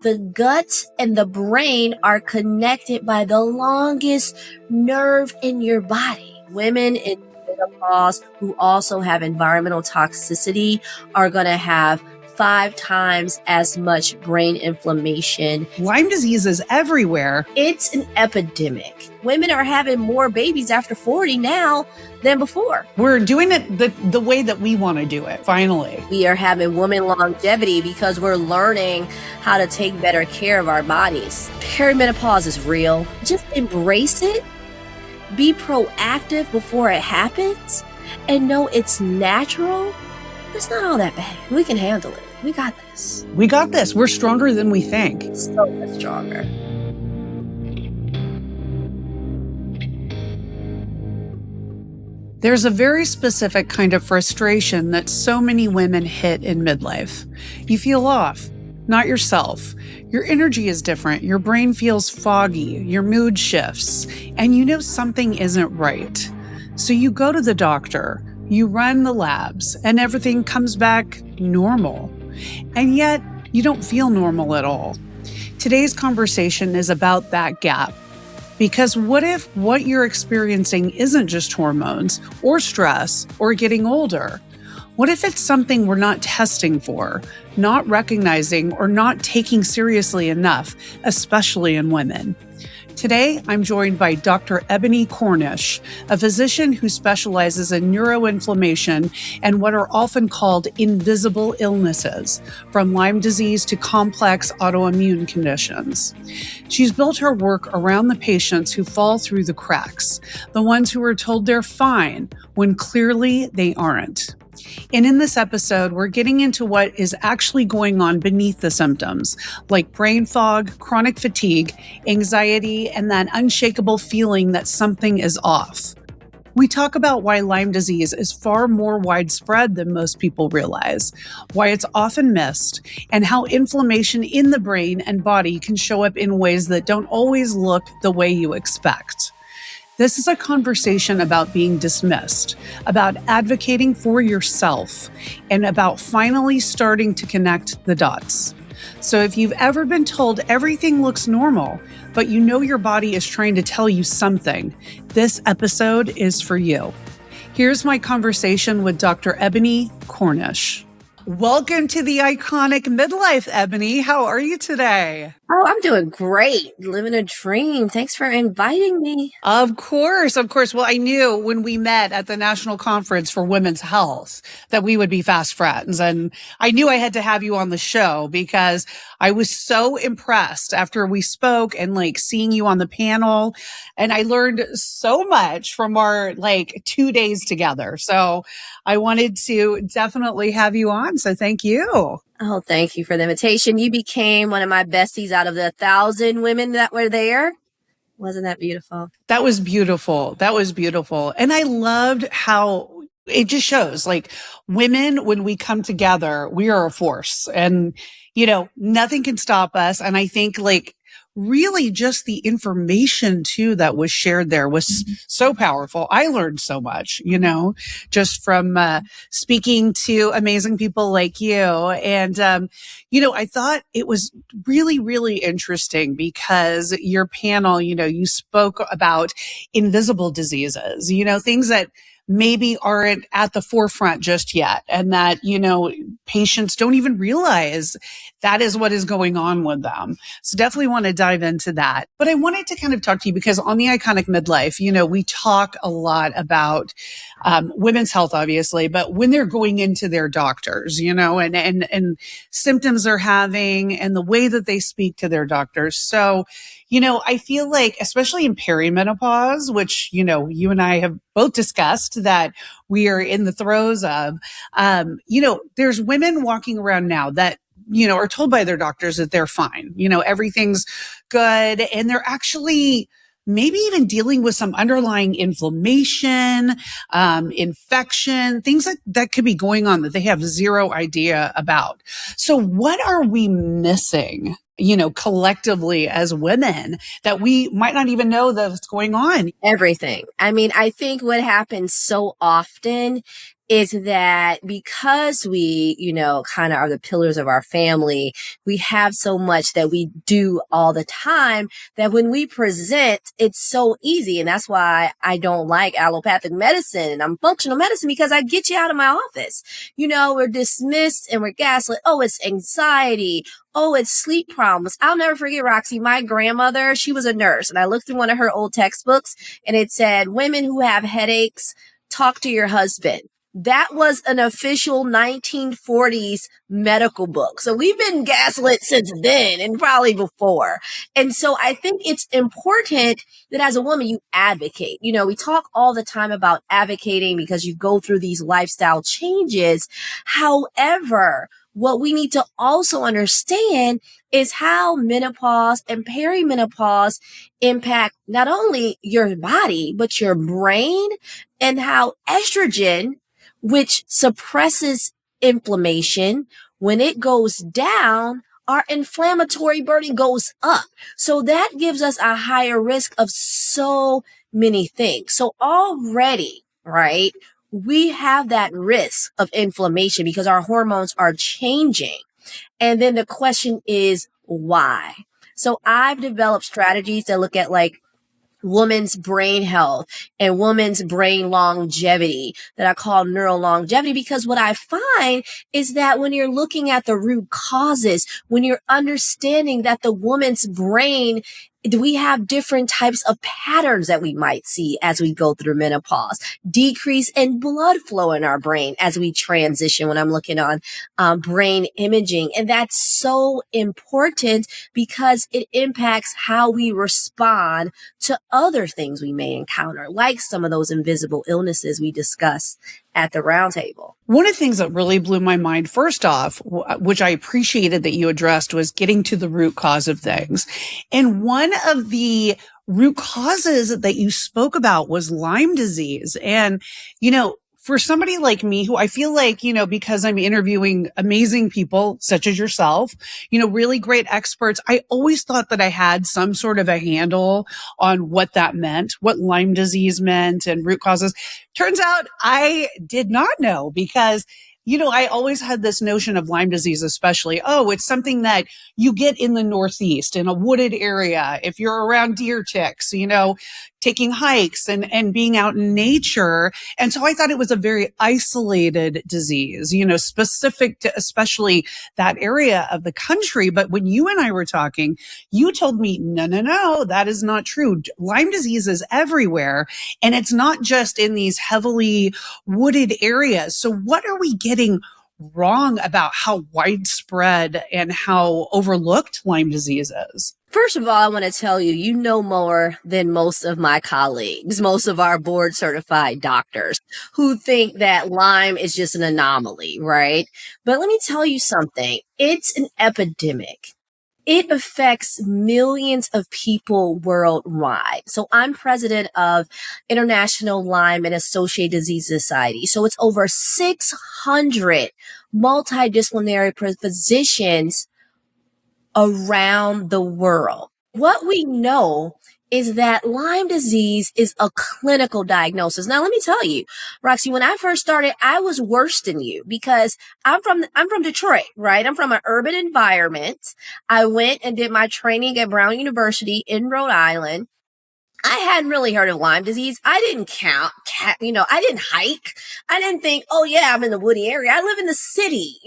The gut and the brain are connected by the longest nerve in your body. Women in menopause who also have environmental toxicity are going to have 5 times as much brain inflammation. Lyme disease is everywhere. It's an epidemic. Women are having more babies after 40 now than before. We're doing it the way that we want to do it, finally. We are having woman longevity because we're learning how to take better care of our bodies. Perimenopause is real. Just embrace it. Be proactive before it happens. And know it's natural. It's not all that bad. We can handle it. We got this. We got this. We're stronger than we think. So much stronger. There's a very specific kind of frustration that so many women hit in midlife. You feel off, not yourself. Your energy is different. Your brain feels foggy. Your mood shifts. And you know something isn't right. So you go to the doctor. You run the labs. And everything comes back normal. And yet, you don't feel normal at all. Today's conversation is about that gap. Because what if what you're experiencing isn't just hormones or stress or getting older? What if it's something we're not testing for, not recognizing, or not taking seriously enough, especially in women? Today, I'm joined by Dr. Eboni Cornish, a physician who specializes in neuroinflammation and what are often called invisible illnesses, from Lyme disease to complex autoimmune conditions. She's built her work around the patients who fall through the cracks, the ones who are told they're fine when clearly they aren't. And in this episode, we're getting into what is actually going on beneath the symptoms, like brain fog, chronic fatigue, anxiety, and that unshakable feeling that something is off. We talk about why Lyme disease is far more widespread than most people realize, why it's often missed, and how inflammation in the brain and body can show up in ways that don't always look the way you expect. This is a conversation about being dismissed, about advocating for yourself, and about finally starting to connect the dots. So if you've ever been told everything looks normal, but you know your body is trying to tell you something, this episode is for you. Here's my conversation with Dr. Eboni Cornish. Welcome to the iconic Midlife, Eboni. How are you today? Oh, I'm doing great. Living a dream. Thanks for inviting me. Of course. Well, I knew when we met at the National Conference for Women's Health that we would be fast friends. And I knew I had to have you on the show because I was so impressed after we spoke and seeing you on the panel. And I learned so much from our 2 days together. So I wanted to definitely have you on. So thank you. Oh, thank you for the invitation. You became one of my besties out of the 1,000 women that were there. Wasn't that beautiful? That was beautiful. And I loved how it just shows women, when we come together, we are a force and, nothing can stop us. And I think really just the information too that was shared there was so powerful. I learned so much, just from speaking to amazing people like you. And, I thought it was really, really interesting because your panel, you spoke about invisible diseases, things that maybe aren't at the forefront just yet. And that, patients don't even realize that is what is going on with them. So definitely want to dive into that. But I wanted to kind of talk to you because on the iconic Midlife, we talk a lot about women's health, obviously, but when they're going into their doctors, and symptoms they're having and the way that they speak to their doctors. So, I feel especially in perimenopause, which, you and I have both discussed that we are in the throes of, there's women walking around now that, are told by their doctors that they're fine, everything's good. And they're actually maybe even dealing with some underlying inflammation, infection, things that could be going on that they have zero idea about. So what are we missing, collectively as women that we might not even know that's going on? Everything. I mean, I think what happens so often is that because we, kind of are the pillars of our family, we have so much that we do all the time that when we present, it's so easy. And that's why I don't like allopathic medicine and I'm functional medicine, because I get you out of my office. We're dismissed and we're gaslit. Oh, it's anxiety. Oh, it's sleep problems. I'll never forget, Roxy, my grandmother, she was a nurse, and I looked through one of her old textbooks and it said, women who have headaches, talk to your husband. That was an official 1940s medical book. So we've been gaslit since then and probably before. And so I think it's important that as a woman, you advocate. We talk all the time about advocating because you go through these lifestyle changes. However, what we need to also understand is how menopause and perimenopause impact not only your body, but your brain, and how estrogen, which suppresses inflammation, when it goes down, our inflammatory burden goes up. So that gives us a higher risk of so many things. So already, right, we have that risk of inflammation because our hormones are changing. And then the question is why? So I've developed strategies that look at woman's brain health and woman's brain longevity that I call neural longevity, because what I find is that when you're looking at the root causes, when you're understanding that the woman's brain, we have different types of patterns that we might see as we go through menopause, decrease in blood flow in our brain as we transition when I'm looking on brain imaging. And that's so important because it impacts how we respond to other things we may encounter, like some of those invisible illnesses we discussed at the roundtable. One of the things that really blew my mind, first off, which I appreciated that you addressed, was getting to the root cause of things. And one of the root causes that you spoke about was Lyme disease. And, for somebody like me who I feel like, because I'm interviewing amazing people such as yourself, really great experts, I always thought that I had some sort of a handle on what that meant, what Lyme disease meant and root causes. Turns out I did not know, because I always had this notion of Lyme disease, especially, it's something that you get in the Northeast in a wooded area. If you're around deer ticks, taking hikes and being out in nature. And so I thought it was a very isolated disease, specific to especially that area of the country. But when you and I were talking, you told me, no, that is not true. Lyme disease is everywhere. And it's not just in these heavily wooded areas. So what are we getting wrong about how widespread and how overlooked Lyme disease is? First of all, I want to tell you, you know more than most of my colleagues, most of our board certified doctors who think that Lyme is just an anomaly, right? But let me tell you something. It's an epidemic. It affects millions of people worldwide. So I'm president of International Lyme and Associated Disease Society. So it's over 600 multidisciplinary physicians around the world. What we know is that Lyme disease is a clinical diagnosis. Now, let me tell you, Roxy, when I first started, I was worse than you because I'm from Detroit, right? I'm from an urban environment. I went and did my training at Brown University in Rhode Island. I hadn't really heard of Lyme disease. I didn't I didn't hike. I didn't think, oh yeah, I'm in the woody area. I live in the city,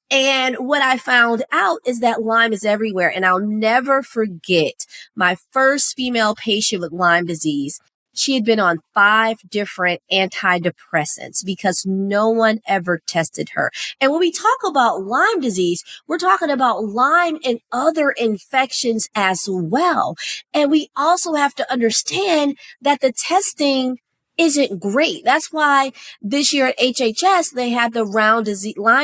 And what I found out is that Lyme is everywhere. And I'll never forget my first female patient with Lyme disease. She had been on 5 different antidepressants because no one ever tested her. And when we talk about Lyme disease, we're talking about Lyme and other infections as well. And we also have to understand that the testing isn't great. That's why this year at HHS, they had the Lyme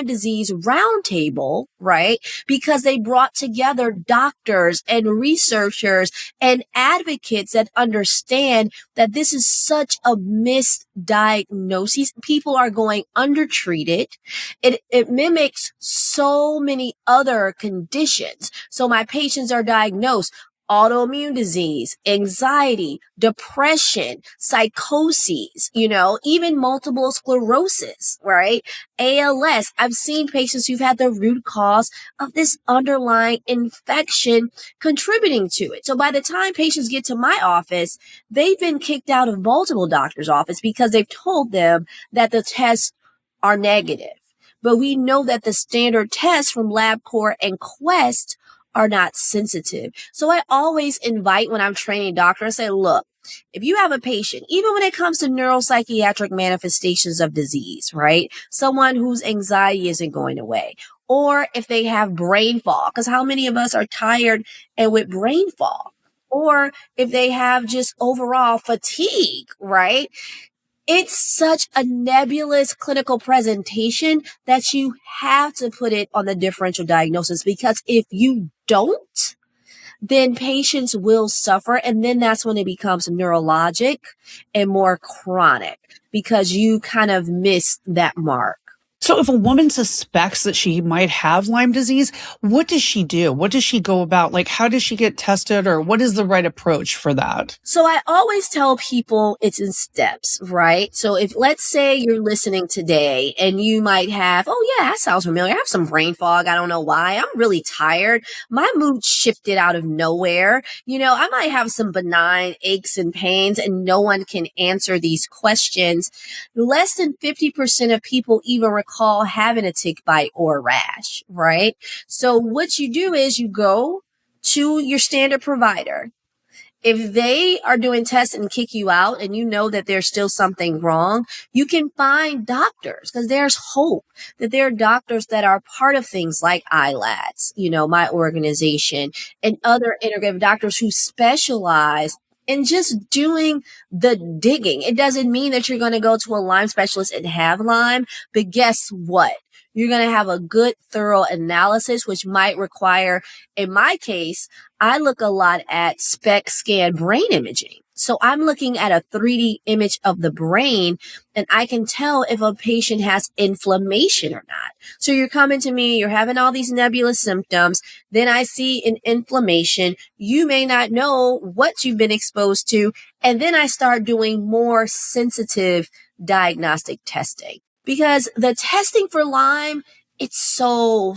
disease roundtable, right? Because they brought together doctors and researchers and advocates that understand that this is such a misdiagnosis. People are going undertreated. It mimics so many other conditions. So my patients are diagnosed autoimmune disease, anxiety, depression, psychoses, even multiple sclerosis, right? ALS. I've seen patients who've had the root cause of this underlying infection contributing to it. So by the time patients get to my office, they've been kicked out of multiple doctors' office because they've told them that the tests are negative. But we know that the standard tests from LabCorp and Quest are not sensitive. So I always invite when I'm training doctors, I say, look, if you have a patient, even when it comes to neuropsychiatric manifestations of disease, right? Someone whose anxiety isn't going away, or if they have brain fog, because how many of us are tired and with brain fog? Or if they have just overall fatigue, right? It's such a nebulous clinical presentation that you have to put it on the differential diagnosis, because if you don't, then patients will suffer. And then that's when it becomes neurologic and more chronic, because you kind of missed that mark. So if a woman suspects that she might have Lyme disease, what does she do? What does she go about? Like, how does she get tested, or what is the right approach for that? So I always tell people it's in steps, right? So if, let's say you're listening today and you might have, oh yeah, that sounds familiar. I have some brain fog. I don't know why. I'm really tired. My mood shifted out of nowhere. I might have some benign aches and pains, and no one can answer these questions. Less than 50% of people even recall having a tick bite or a rash, right? So what you do is you go to your standard provider. If they are doing tests and kick you out and you know that there's still something wrong, you can find doctors, because there's hope that there are doctors that are part of things like ILADS, my organization, and other integrative doctors who specialize in just doing the digging. It doesn't mean that you're going to go to a Lyme specialist and have Lyme, but guess what? You're going to have a good, thorough analysis, which might require, in my case, I look a lot at SPECT scan brain imaging. So I'm looking at a 3D image of the brain, and I can tell if a patient has inflammation or not. So you're coming to me, you're having all these nebulous symptoms. Then I see an inflammation. You may not know what you've been exposed to. And then I start doing more sensitive diagnostic testing. Because the testing for Lyme, it's so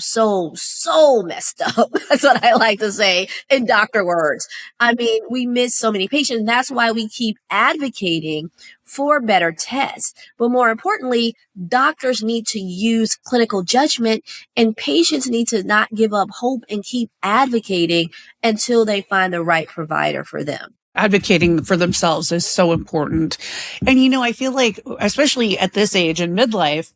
messed up. That's what I like to say in doctor words. I mean, we miss so many patients. That's why we keep advocating for better tests. But more importantly, doctors need to use clinical judgment, and patients need to not give up hope and keep advocating until they find the right provider for them. Advocating for themselves is so important. And, I feel like, especially at this age in midlife,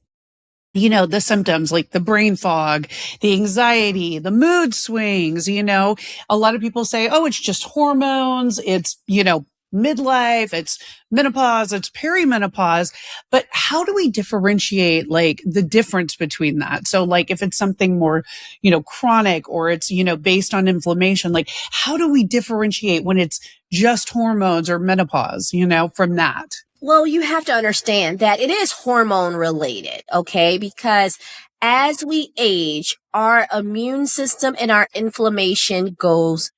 the symptoms like the brain fog, the anxiety, the mood swings, a lot of people say, oh, it's just hormones. It's, midlife, it's menopause, it's perimenopause. But how do we differentiate like the difference between that? So like if it's something more, chronic, or it's, based on inflammation, like how do we differentiate when it's just hormones or menopause, from that? Well, you have to understand that it is hormone related, okay? Because as we age, our immune system and our inflammation goes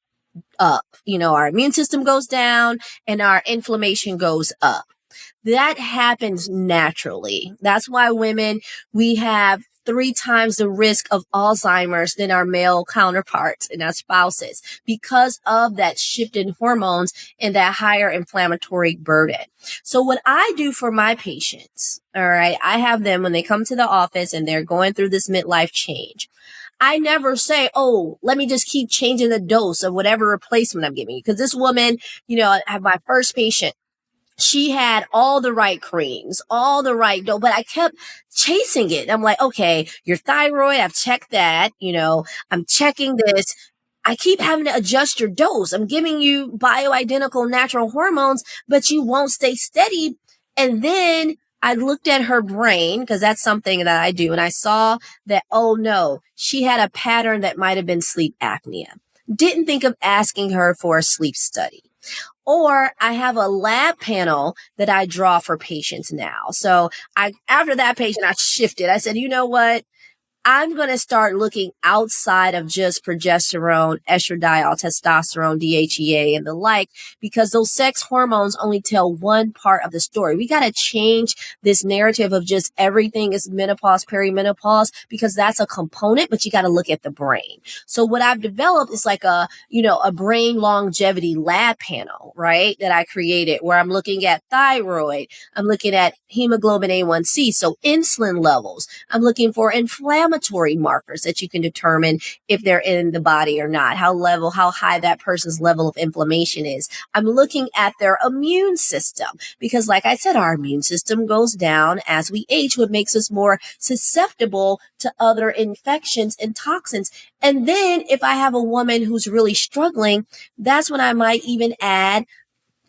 up. Our immune system goes down and our inflammation goes up. That happens naturally. That's why women, we have 3 times the risk of Alzheimer's than our male counterparts and our spouses, because of that shift in hormones and that higher inflammatory burden. So what I do for my patients, all right, I have them when they come to the office and they're going through this midlife change. I never say, oh, let me just keep changing the dose of whatever replacement I'm giving you. Because this woman, I have my first patient. She had all the right creams, all the right dose, but I kept chasing it. I'm like, okay, your thyroid, I've checked that. I'm checking this. I keep having to adjust your dose. I'm giving you bioidentical natural hormones, but you won't stay steady. And then I looked at her brain, because that's something that I do. And I saw that, oh no, she had a pattern that might have been sleep apnea. Didn't think of asking her for a sleep study. Or I have a lab panel that I draw for patients now. So after that patient, I shifted. I said, you know what? I'm going to start looking outside of just progesterone, estradiol, testosterone, DHEA, and the like, because those sex hormones only tell one part of the story. We got to change this narrative of just everything is menopause, perimenopause, because that's a component, but you got to look at the brain. So what I've developed is like a brain longevity lab panel, right? That I created where I'm looking at thyroid. I'm looking at hemoglobin A1C. So insulin levels. I'm looking for inflammatory markers that you can determine if they're in the body or not, how high that person's level of inflammation is. I'm looking at their immune system because, like I said, our immune system goes down as we age, what makes us more susceptible to other infections and toxins. And then if I have a woman who's really struggling, that's when I might even add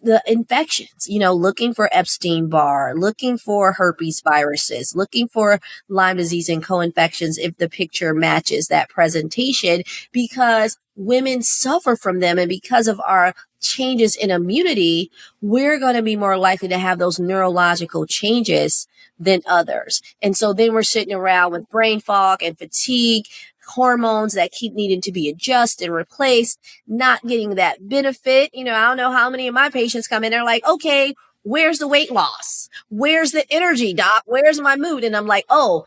the infections, looking for Epstein-Barr, looking for herpes viruses, looking for Lyme disease and co-infections if the picture matches that presentation, because women suffer from them. And because of our changes in immunity, we're going to be more likely to have those neurological changes than others. And so then we're sitting around with brain fog and fatigue, hormones that keep needing to be adjusted and replaced, not getting that benefit. I don't know how many of my patients come in, they're like, okay, where's the weight loss? Where's the energy, doc? Where's my mood? And I'm like, oh,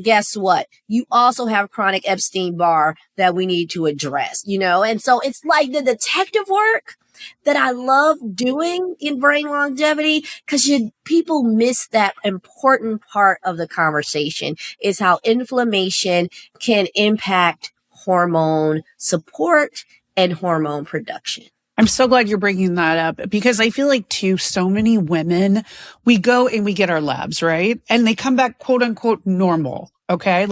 guess what? You also have chronic Epstein-Barr that we need to address, And so it's like the detective work that I love doing in brain longevity, because people miss that important part of the conversation, is how inflammation can impact hormone support and hormone production. I'm so glad you're bringing that up, because I feel like too, so many women, we go and we get our labs, right? And they come back, quote unquote, normal. Okay.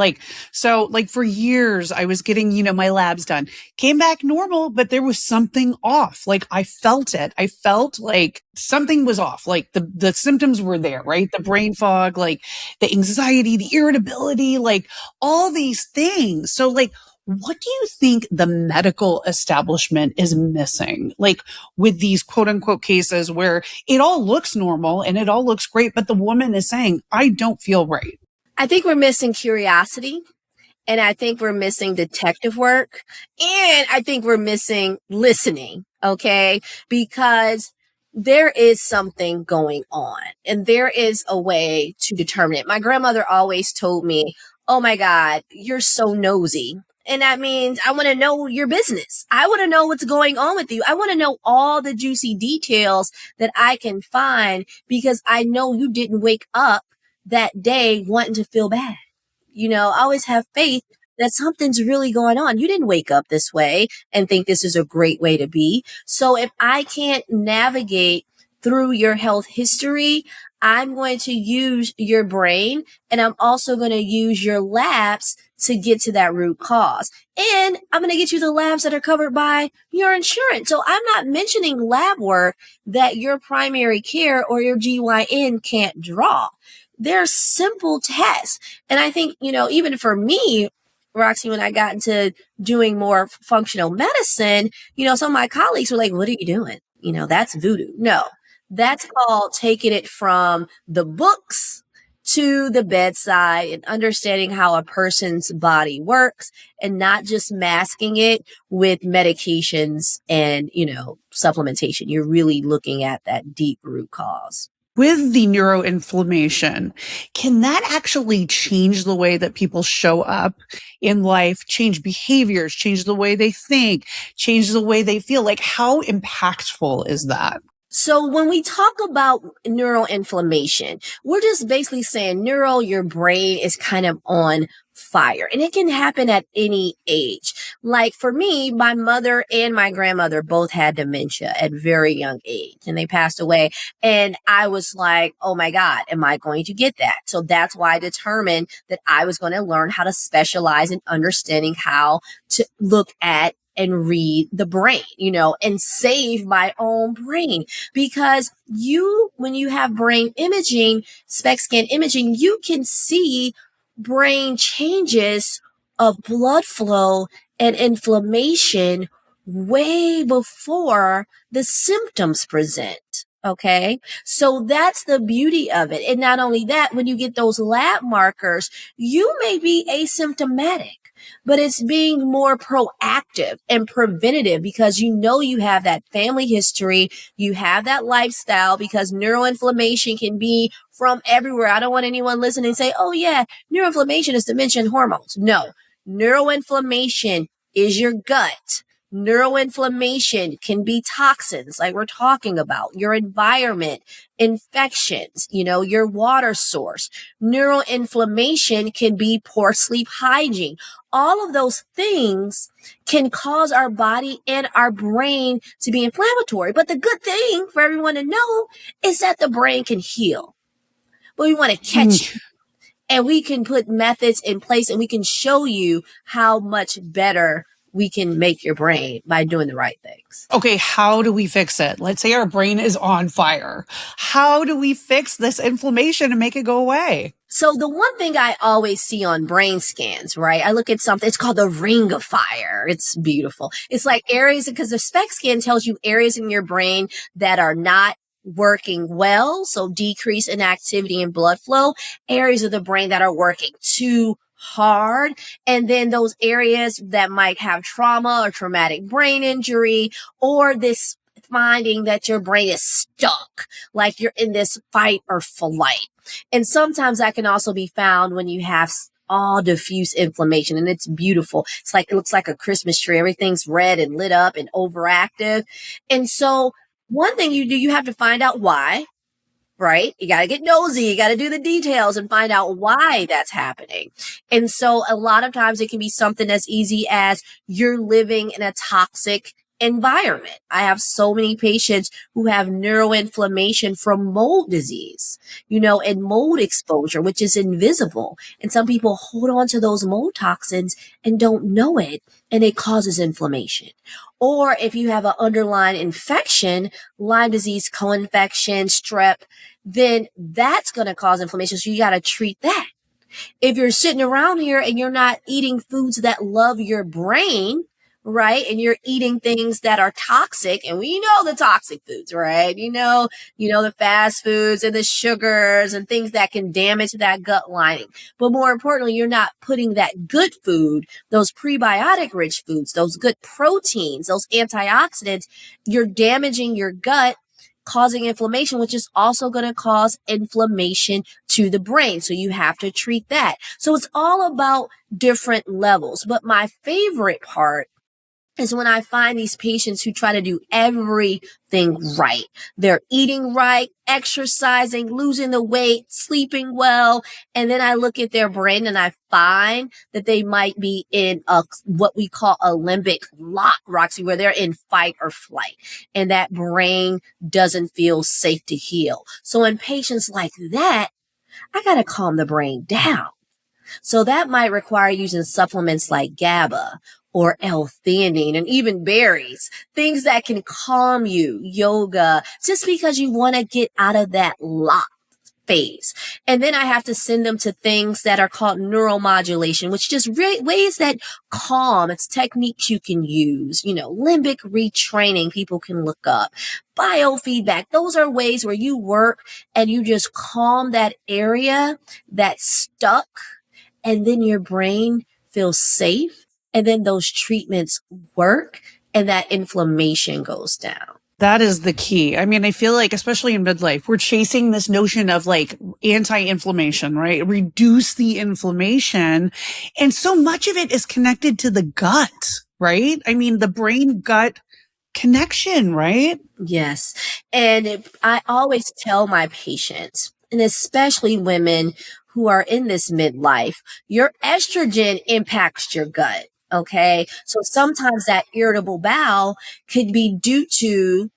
So for years I was getting, my labs done, came back normal, but there was something off. Like I felt it. I felt like something was off. Like the symptoms were there, right? The brain fog, like the anxiety, the irritability, like all these things. So what do you think the medical establishment is missing? Like with these quote unquote cases where it all looks normal and it all looks great, but the woman is saying, I don't feel right. I think we're missing curiosity, and I think we're missing detective work, and I think we're missing listening. Okay. Because there is something going on and there is a way to determine it. My grandmother always told me, oh my God, you're so nosy. And that means I want to know your business. I want to know what's going on with you. I want to know all the juicy details that I can find, because I know you didn't wake up that day wanting to feel bad. I always have faith that something's really going on. You didn't wake up this way and think this is a great way to be. So if I can't navigate through your health history, I'm going to use your brain, and I'm also going to use your labs to get to that root cause. And I'm going to get you the labs that are covered by your insurance. So I'm not mentioning lab work that your primary care or your GYN can't draw. They're simple tests. And I think, even for me, Roxy, when I got into doing more functional medicine, some of my colleagues were like, what are you doing? That's voodoo. No, that's called taking it from the books to the bedside and understanding how a person's body works, and not just masking it with medications and, supplementation. You're really looking at that deep root cause. With the neuroinflammation, can that actually change the way that people show up in life, change behaviors, change the way they think, change the way they feel? Like, how impactful is that? So when we talk about neuroinflammation, we're just basically saying your brain is kind of on fire, and it can happen at any age. Like for me, my mother and my grandmother both had dementia at very young age, and they passed away. And I was like, oh my God, am I going to get that? So that's why I determined that I was going to learn how to specialize in understanding how to look at and read the brain, and save my own brain. Because when you have brain imaging, SPECT scan imaging, you can see brain changes of blood flow and inflammation way before the symptoms present. Okay. So that's the beauty of it. And not only that, when you get those lab markers, you may be asymptomatic, but it's being more proactive and preventative because you know you have that family history, you have that lifestyle, because neuroinflammation can be from everywhere. I don't want anyone listening to say, oh yeah, neuroinflammation is dementia and hormones. No, neuroinflammation is your gut. Neuroinflammation can be toxins like we're talking about, your environment, infections, your water source. Neuroinflammation can be poor sleep hygiene. All of those things can cause our body and our brain to be inflammatory. But the good thing for everyone to know is that the brain can heal. But we want to catch you. And we can put methods in place and we can show you how much better we can make your brain by doing the right things. Okay, how do we fix it? Let's say our brain is on fire. How do we fix this inflammation and make it go away? So the one thing I always see on brain scans, right? I look at something, it's called the ring of fire. It's beautiful. It's like areas, because the SPECT scan tells you areas in your brain that are not working well. So decrease in activity and blood flow, areas of the brain that are working too hard. And then those areas that might have trauma or traumatic brain injury, or this finding that your brain is stuck, like you're in this fight or flight. And sometimes that can also be found when you have all diffuse inflammation, and it's beautiful. It's like, it looks like a Christmas tree. Everything's red and lit up and overactive. And so one thing you do, you have to find out why, right? You got to get nosy. You got to do the details and find out why that's happening. And so a lot of times it can be something as easy as you're living in a toxic environment. I have so many patients who have neuroinflammation from mold disease, and mold exposure, which is invisible. And some people hold on to those mold toxins and don't know it, and it causes inflammation. Or if you have an underlying infection, Lyme disease, co-infection, strep, then that's going to cause inflammation. So you got to treat that. If you're sitting around here and you're not eating foods that love your brain, right? And you're eating things that are toxic, and we know the toxic foods, right? The fast foods and the sugars and things that can damage that gut lining. But more importantly, you're not putting that good food, those prebiotic rich foods, those good proteins, those antioxidants. You're damaging your gut, causing inflammation, which is also going to cause inflammation to the brain. So you have to treat that. So it's all about different levels. But my favorite part is when I find these patients who try to do everything right. They're eating right, exercising, losing the weight, sleeping well. And then I look at their brain and I find that they might be in what we call a limbic lock, Roxy, where they're in fight or flight. And that brain doesn't feel safe to heal. So in patients like that, I got to calm the brain down. So that might require using supplements like GABA or L-theanine, and even berries, things that can calm you, yoga, just because you want to get out of that lock phase. And then I have to send them to things that are called neuromodulation, which just ways that calm. It's techniques you can use, limbic retraining people can look up, biofeedback. Those are ways where you work and you just calm that area that's stuck, and then your brain feels safe. And then those treatments work and that inflammation goes down. That is the key. I mean, I feel like, especially in midlife, we're chasing this notion of like anti-inflammation, right? Reduce the inflammation. And so much of it is connected to the gut, right? I mean, the brain gut connection, right? Yes. And I always tell my patients, and especially women who are in this midlife, your estrogen impacts your gut. Okay. So sometimes that irritable bowel could be due to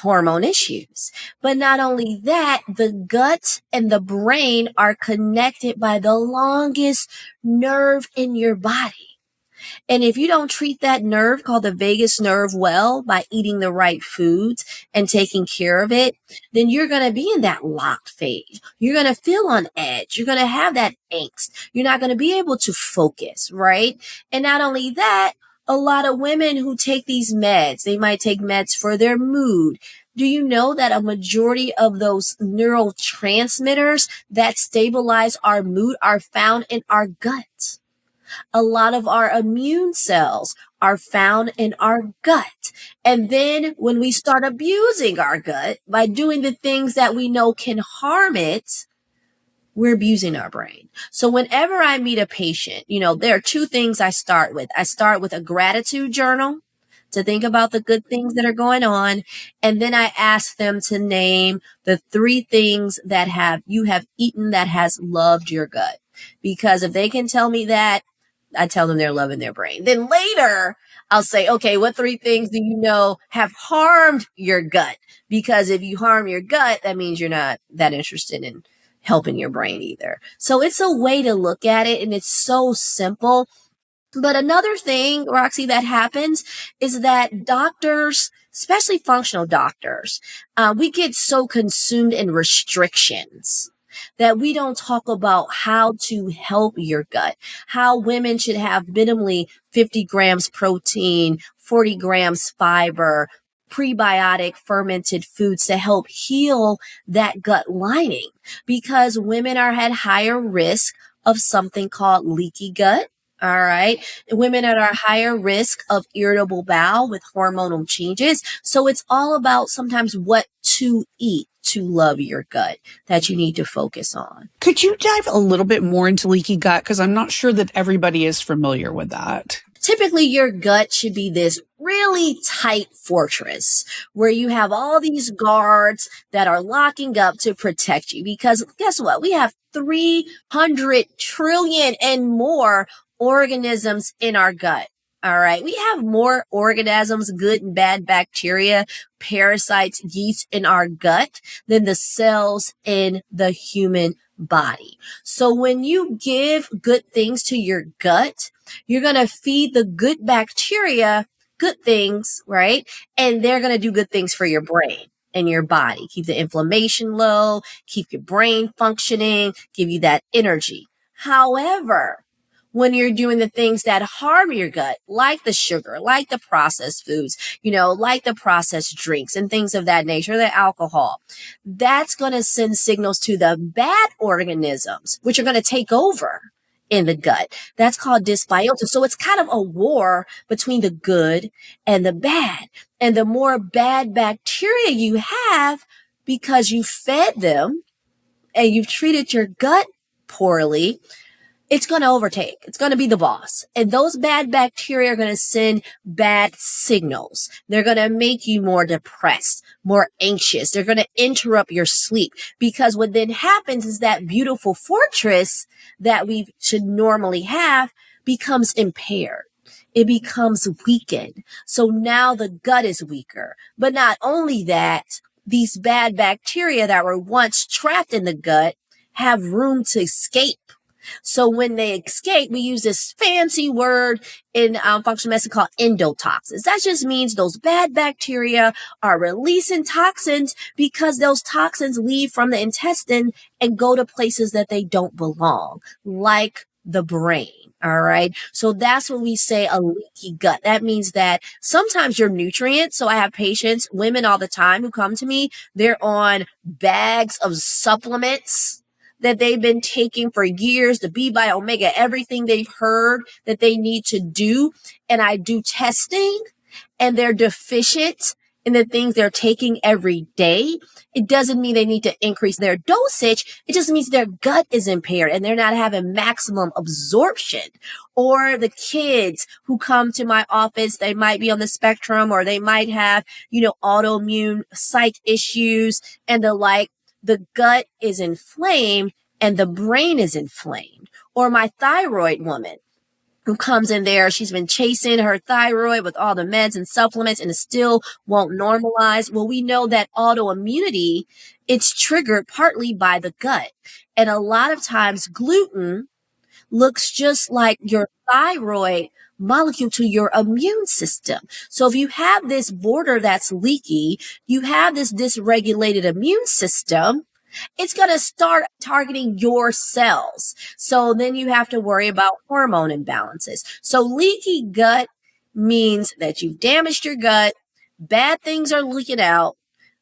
hormone issues. But not only that, the gut and the brain are connected by the longest nerve in your body. And if you don't treat that nerve called the vagus nerve well by eating the right foods and taking care of it, then you're going to be in that locked phase. You're going to feel on edge. You're going to have that angst. You're not going to be able to focus, right? And not only that, A lot of women who take these meds, they might take meds for their mood. Do you know that a majority of those neurotransmitters that stabilize our mood are found in our gut? A lot of our immune cells are found in our gut. And then when we start abusing our gut by doing the things that we know can harm it, we're abusing our brain. So whenever I meet a patient, there are two things I start with. I start with a gratitude journal to think about the good things that are going on. And then I ask them to name the three things that you have eaten that has loved your gut. Because if they can tell me that, I tell them they're loving their brain. Then later I'll say, okay, what three things do you know have harmed your gut? Because if you harm your gut, that means you're not that interested in helping your brain either. So it's a way to look at it, and it's so simple. But another thing, Roxy, that happens is that doctors, especially functional doctors, we get so consumed in restrictions that we don't talk about how to help your gut, how women should have minimally 50 grams protein, 40 grams fiber, prebiotic fermented foods to help heal that gut lining, because women are at higher risk of something called leaky gut. All right. Women are at higher risk of irritable bowel with hormonal changes. So it's all about sometimes what to eat to love your gut that you need to focus on. Could you dive a little bit more into leaky gut? Because I'm not sure that everybody is familiar with that. Typically, your gut should be this really tight fortress where you have all these guards that are locking up to protect you. Because guess what? We have 300 trillion and more organisms in our gut. All right. We have more organisms, good and bad bacteria, parasites, yeast in our gut than the cells in the human body. So when you give good things to your gut, you're going to feed the good bacteria good things, right? And they're going to do good things for your brain and your body. Keep the inflammation low, keep your brain functioning, give you that energy. However, when you're doing the things that harm your gut, like the sugar, like the processed foods, like the processed drinks and things of that nature, the alcohol, that's going to send signals to the bad organisms, which are going to take over in the gut. That's called dysbiosis. So it's kind of a war between the good and the bad. And the more bad bacteria you have because you fed them and you've treated your gut poorly, it's going to overtake. It's going to be the boss. And those bad bacteria are going to send bad signals. They're going to make you more depressed, more anxious. They're going to interrupt your sleep, because what then happens is that beautiful fortress that we should normally have becomes impaired. It becomes weakened. So now the gut is weaker. But not only that, these bad bacteria that were once trapped in the gut have room to escape. So when they escape, we use this fancy word in functional medicine called endotoxins. That just means those bad bacteria are releasing toxins because those toxins leave from the intestine and go to places that they don't belong, like the brain. All right. So that's when we say a leaky gut. That means that sometimes your nutrients. So I have patients, women all the time who come to me, they're on bags of supplements that they've been taking for years, the B by Omega, everything they've heard that they need to do. And I do testing and they're deficient in the things they're taking every day. It doesn't mean they need to increase their dosage. It just means their gut is impaired and they're not having maximum absorption. Or the kids who come to my office, they might be on the spectrum, or they might have, autoimmune psych issues and the like. The gut is inflamed and the brain is inflamed. Or my thyroid woman who comes in there, she's been chasing her thyroid with all the meds and supplements and it still won't normalize. Well, we know that autoimmunity, it's triggered partly by the gut. And a lot of times gluten looks just like your thyroid molecule to your immune system. So if you have this border that's leaky, you have this dysregulated immune system, it's going to start targeting your cells. So then you have to worry about hormone imbalances. So leaky gut means that you've damaged your gut, bad things are leaking out,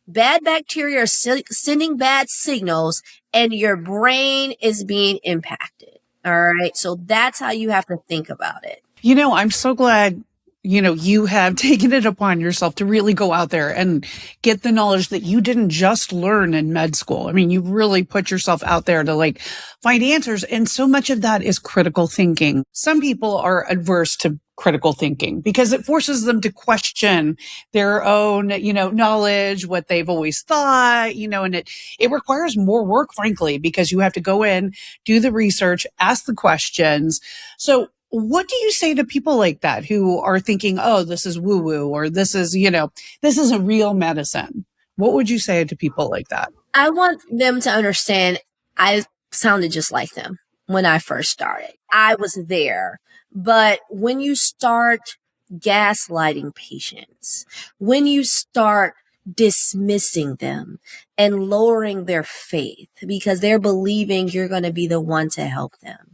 bad bacteria are sending bad signals, and your brain is being impacted. All right. So that's how you have to think about it. I'm so glad, you have taken it upon yourself to really go out there and get the knowledge that you didn't just learn in med school. I mean, you really put yourself out there to like find answers. And so much of that is critical thinking. Some people are adverse to critical thinking because it forces them to question their own, knowledge, what they've always thought, and it requires more work, frankly, because you have to go in, do the research, ask the questions. So what do you say to people like that who are thinking, oh, this is woo woo, or this is a real medicine? What would you say to people like that? I want them to understand I sounded just like them when I first started. I was there. But when you start gaslighting patients, when you start dismissing them and lowering their faith because they're believing you're going to be the one to help them,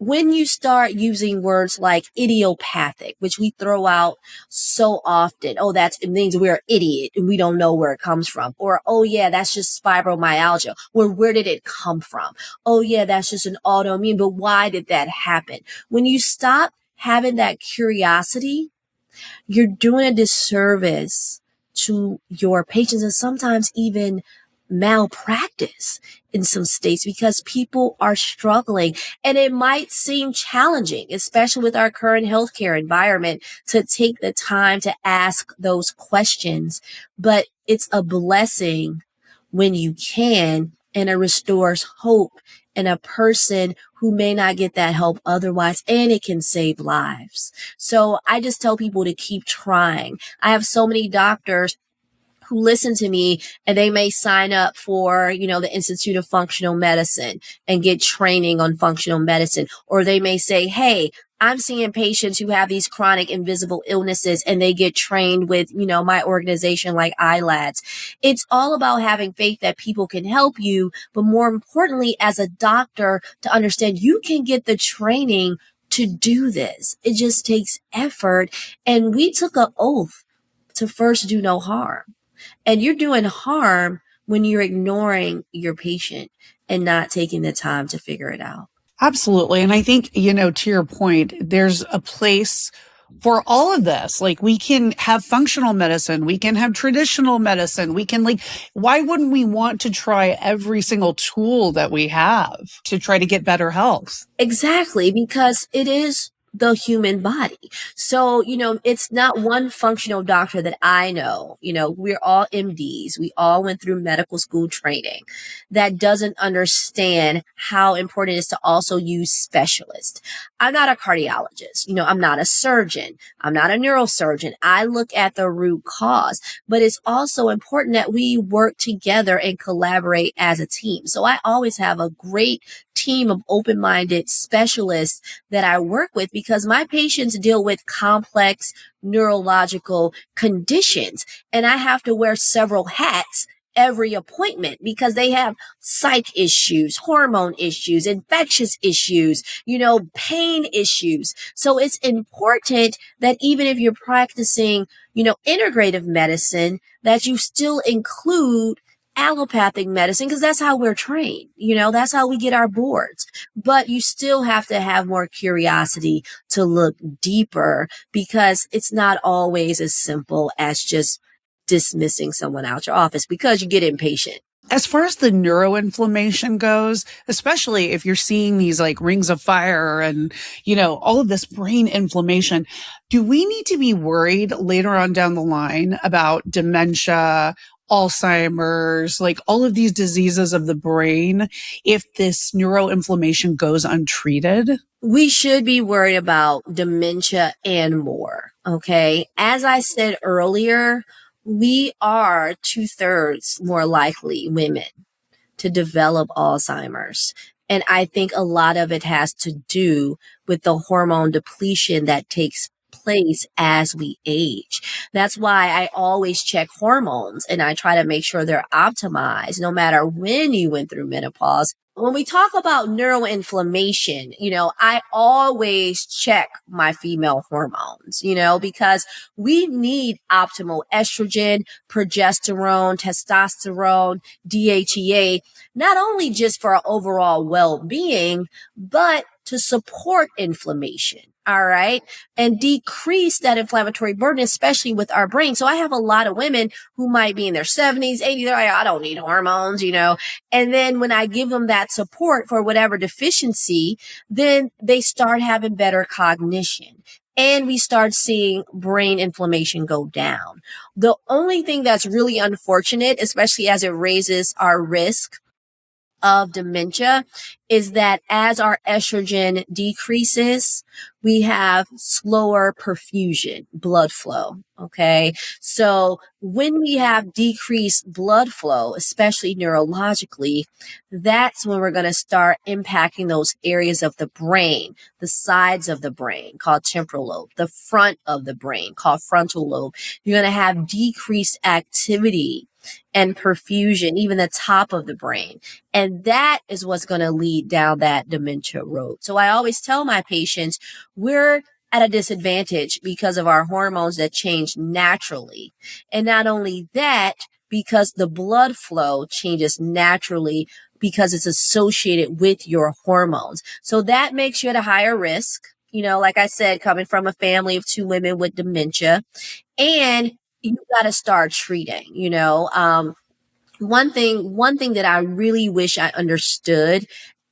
when you start using words like idiopathic, which we throw out so often, oh, it means we're an idiot and we don't know where it comes from. Or, oh yeah, that's just fibromyalgia. Well, where did it come from? Oh yeah, that's just an autoimmune. But why did that happen? When you stop having that curiosity, you're doing a disservice to your patients and sometimes even malpractice in some states because people are struggling. And it might seem challenging, especially with our current healthcare environment, to take the time to ask those questions. But it's a blessing when you can, and it restores hope in a person who may not get that help otherwise, and it can save lives. So I just tell people to keep trying. I have so many doctors who listen to me and they may sign up for, the Institute of Functional Medicine and get training on functional medicine. Or they may say, hey, I'm seeing patients who have these chronic invisible illnesses and they get trained with, my organization like ILADS. It's all about having faith that people can help you, but more importantly, as a doctor, to understand you can get the training to do this. It just takes effort. And we took an oath to first do no harm. And you're doing harm when you're ignoring your patient and not taking the time to figure it out. Absolutely. And I think, to your point, there's a place for all of this. Like we can have functional medicine. We can have traditional medicine. We can why wouldn't we want to try every single tool that we have to try to get better health? Exactly. Because it is the human body. So, it's not one functional doctor that I know. We're all MDs. We all went through medical school training that doesn't understand how important it is to also use specialists. I'm not a cardiologist. I'm not a surgeon. I'm not a neurosurgeon. I look at the root cause, but it's also important that we work together and collaborate as a team. So I always have a great team of open-minded specialists that I work with because my patients deal with complex neurological conditions and I have to wear several hats every appointment because they have psych issues, hormone issues, infectious issues, pain issues. So it's important that even if you're practicing, integrative medicine, that you still include allopathic medicine because that's how we're trained. That's how we get our boards. But you still have to have more curiosity to look deeper because it's not always as simple as just dismissing someone out your office because you get impatient. As far as the neuroinflammation goes, especially if you're seeing these rings of fire and, all of this brain inflammation, do we need to be worried later on down the line about dementia, Alzheimer's, all of these diseases of the brain, if this neuroinflammation goes untreated? We should be worried about dementia and more. Okay. As I said earlier, we are 2/3 more likely women to develop Alzheimer's. And I think a lot of it has to do with the hormone depletion that takes place as we age. That's why I always check hormones and I try to make sure they're optimized no matter when you went through menopause When we talk about neuroinflammation, I always check my female hormones, because we need optimal estrogen, progesterone, testosterone, DHEA, not only just for our overall well-being, but to support inflammation. All right. And decrease that inflammatory burden, especially with our brain. So I have a lot of women who might be in their 70s, 80s. They're like, I don't need hormones, And then when I give them that support for whatever deficiency, then they start having better cognition. And we start seeing brain inflammation go down. The only thing that's really unfortunate, especially as it raises our risk of dementia, is that as our estrogen decreases, we have slower perfusion, blood flow. Okay. So when we have decreased blood flow, especially neurologically, that's when we're going to start impacting those areas of the brain, the sides of the brain called temporal lobe, the front of the brain called frontal lobe. You're going to have decreased activity and perfusion, even the top of the brain. And that is what's going to lead down that dementia road. So I always tell my patients, we're at a disadvantage because of our hormones that change naturally. And not only that, because the blood flow changes naturally because it's associated with your hormones. So that makes you at a higher risk. Like I said, coming from a family of 2 women with dementia, and you got to start treating, one thing that I really wish I understood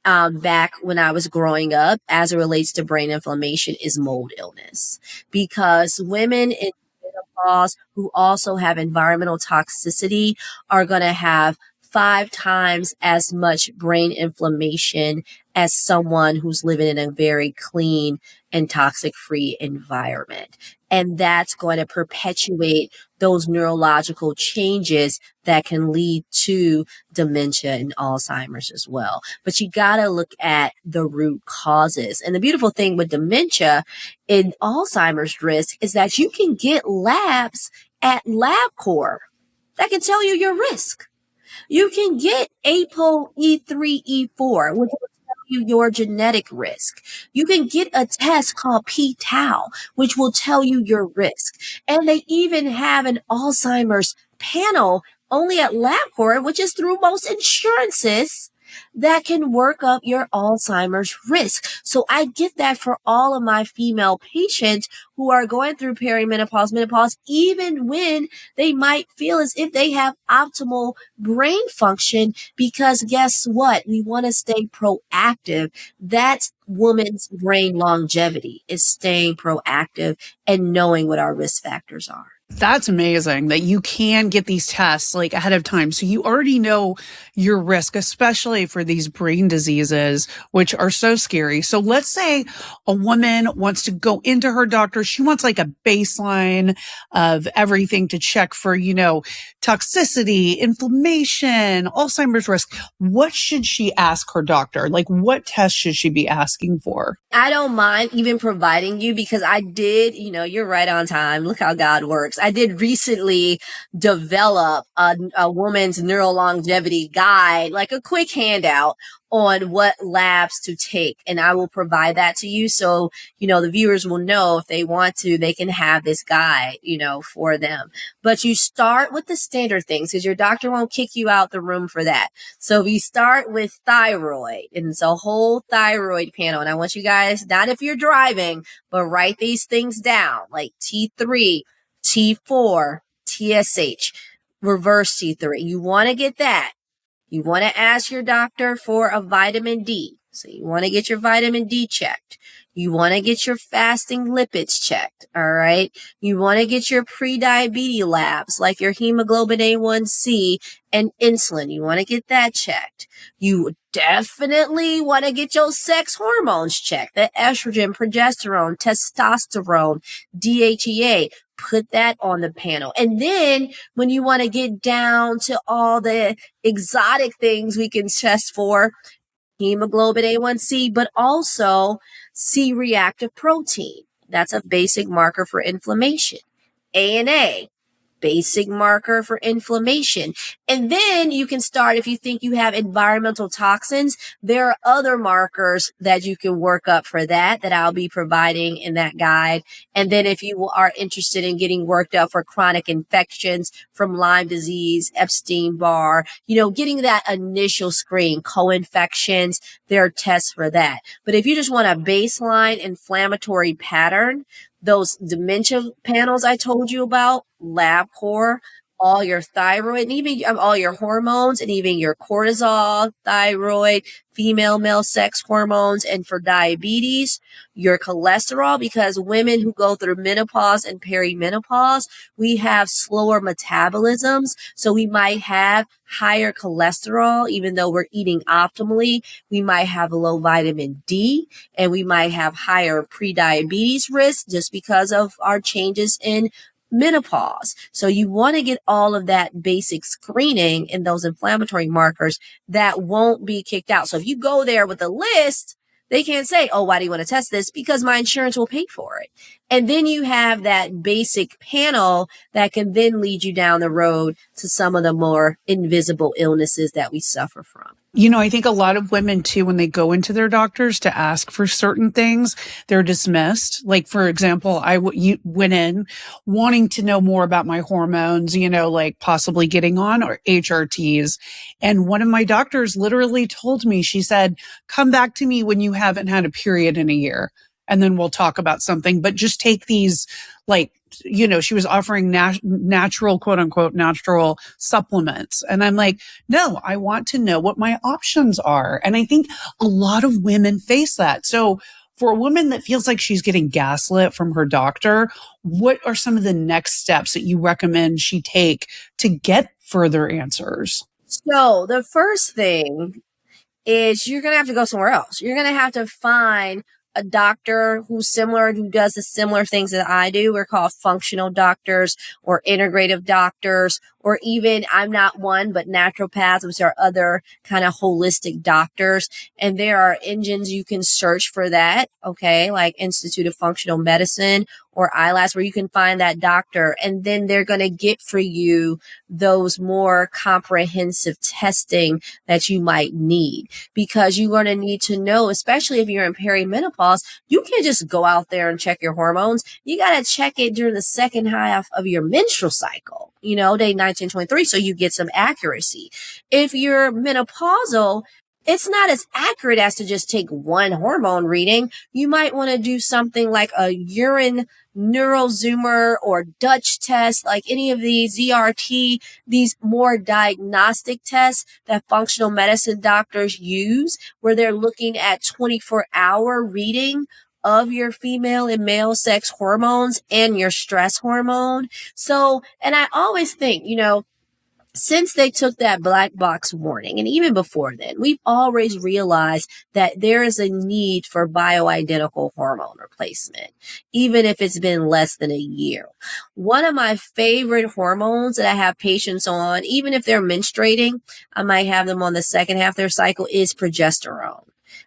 back when I was growing up as it relates to brain inflammation is mold illness, because women in menopause who also have environmental toxicity are going to have 5 times as much brain inflammation as someone who's living in a very clean and toxic-free environment. And that's going to perpetuate those neurological changes that can lead to dementia and Alzheimer's as well. But you got to look at the root causes. And the beautiful thing with dementia and Alzheimer's risk is that you can get labs at LabCorp that can tell you your risk. You can get ApoE3E4, which will tell you your genetic risk. You can get a test called p-tau, which will tell you your risk. And they even have an Alzheimer's panel only at LabCorp, which is through most insurances, that can work up your Alzheimer's risk. So I get that for all of my female patients who are going through perimenopause, menopause, even when they might feel as if they have optimal brain function, because guess what? We want to stay proactive. That's woman's brain longevity, is staying proactive and knowing what our risk factors are. That's amazing that you can get these tests like ahead of time. So you already know your risk, especially for these brain diseases, which are so scary. So let's say a woman wants to go into her doctor. She wants like a baseline of everything to check for, toxicity, inflammation, Alzheimer's risk. What should she ask her doctor? Like, what test should she be asking for? I don't mind even providing you, because I did, you're right on time. Look how God works. I did recently develop a woman's neurolongevity guide, like a quick handout on what labs to take. And I will provide that to you. So, the viewers will know if they want to, they can have this guide, for them. But you start with the standard things, because your doctor won't kick you out the room for that. So we start with thyroid, and it's a whole thyroid panel. And I want you guys, not if you're driving, but write these things down, like T3, T4, TSH, reverse T3. You want to get that. You want to ask your doctor for a vitamin D. So you want to get your vitamin D checked. You want to get your fasting lipids checked. All right. You want to get your pre-diabetes labs, like your hemoglobin A1C and insulin. You want to get that checked. You definitely want to get your sex hormones checked. The estrogen, progesterone, testosterone, DHEA. Put that on the panel. And then when you want to get down to all the exotic things we can test for, hemoglobin A1C, but also C-reactive protein. That's a basic marker for inflammation. ANA, basic marker for inflammation. And then you can start, if you think you have environmental toxins, there are other markers that you can work up for that I'll be providing in that guide. And then if you are interested in getting worked up for chronic infections from Lyme disease, Epstein-Barr, getting that initial screen, co-infections, there are tests for that. But if you just want a baseline inflammatory pattern, those dementia panels I told you about, LabCorp, all your thyroid and even all your hormones and even your cortisol, thyroid, female, male sex hormones, and for diabetes, your cholesterol, because women who go through menopause and perimenopause, we have slower metabolisms. So we might have higher cholesterol, even though we're eating optimally. We might have low vitamin D, and we might have higher prediabetes risk just because of our changes in menopause. So you want to get all of that basic screening and those inflammatory markers that won't be kicked out. So if you go there with a list, they can't say, oh, why do you want to test this? Because my insurance will pay for it. And then you have that basic panel that can then lead you down the road to some of the more invisible illnesses that we suffer from. I think a lot of women too, when they go into their doctors to ask for certain things, they're dismissed. Like, for example, went in wanting to know more about my hormones, like possibly getting on or HRTs. And one of my doctors literally told me, she said, come back to me when you haven't had a period in a year. And then we'll talk about something, but just take these, she was offering natural, quote unquote, natural supplements. And I'm like, no, I want to know what my options are. And I think a lot of women face that. So for a woman that feels like she's getting gaslit from her doctor, what are some of the next steps that you recommend she take to get further answers? So the first thing is you're going to have to go somewhere else. You're going to have to find a doctor who does the similar things that I do. We're called functional doctors or integrative doctors, or even, I'm not one, but naturopaths, which are other kind of holistic doctors. And there are engines you can search for that. Okay. Like Institute of Functional Medicine or ILAS, where you can find that doctor. And then they're going to get for you those more comprehensive testing that you might need, because you're going to need to know, especially if you're in perimenopause, you can't just go out there and check your hormones. You got to check it during the second half of your menstrual cycle, day 19, 23, so you get some accuracy. If you're menopausal, it's not as accurate as to just take one hormone reading. You might want to do something like a urine neurozoomer or Dutch test, like any of these ZRT, these more diagnostic tests that functional medicine doctors use, where they're looking at 24-hour reading of your female and male sex hormones and your stress hormone. So, and I always think, since they took that black box warning, and even before then, we've always realized that there is a need for bioidentical hormone replacement, even if it's been less than a year. One of my favorite hormones that I have patients on, even if they're menstruating, I might have them on the second half of their cycle, is progesterone.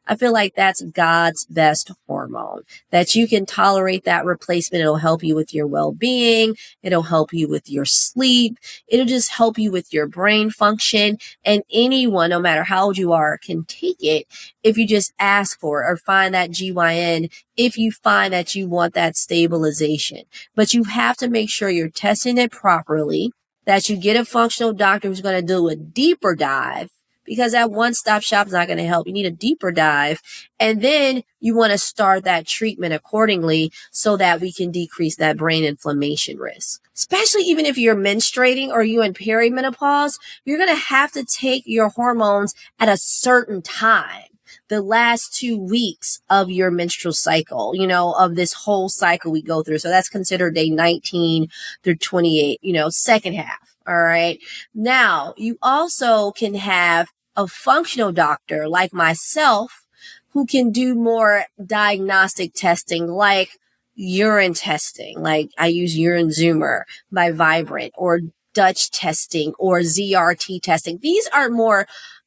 I feel like that's God's best hormone, that you can tolerate that replacement. It'll help you with your well-being. It'll help you with your sleep. It'll just help you with your brain function. And anyone, no matter how old you are, can take it if you just ask for it or find that GYN if you find that you want that stabilization. But you have to make sure you're testing it properly, that you get a functional doctor who's going to do a deeper dive, because that one-stop shop is not going to help. You need a deeper dive. And then you want to start that treatment accordingly so that we can decrease that brain inflammation risk. Especially even if you're menstruating or you're in perimenopause, you're going to have to take your hormones at a certain time, the last 2 weeks of your menstrual cycle, of this whole cycle we go through. So that's considered day 19 through 28, second half. All right. Now, you also can have a functional doctor like myself who can do more diagnostic testing, like urine testing, like I use Urine Zoomer by Vibrant, or Dutch testing or ZRT testing. These are more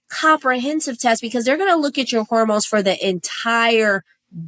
comprehensive tests because they're going to look at your hormones for the entire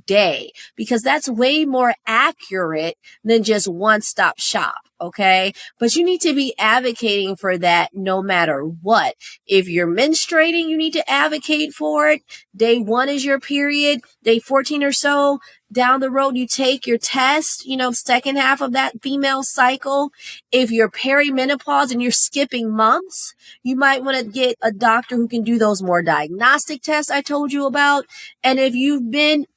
day, because that's way more accurate than just one-stop shop. Okay. But you need to be advocating for that no matter what. If you're menstruating, you need to advocate for it. Day 1 is your period. Day 14 or so down the road, you take your test, second half of that female cycle. If you're perimenopause and you're skipping months, you might want to get a doctor who can do those more diagnostic tests I told you about. And if you've been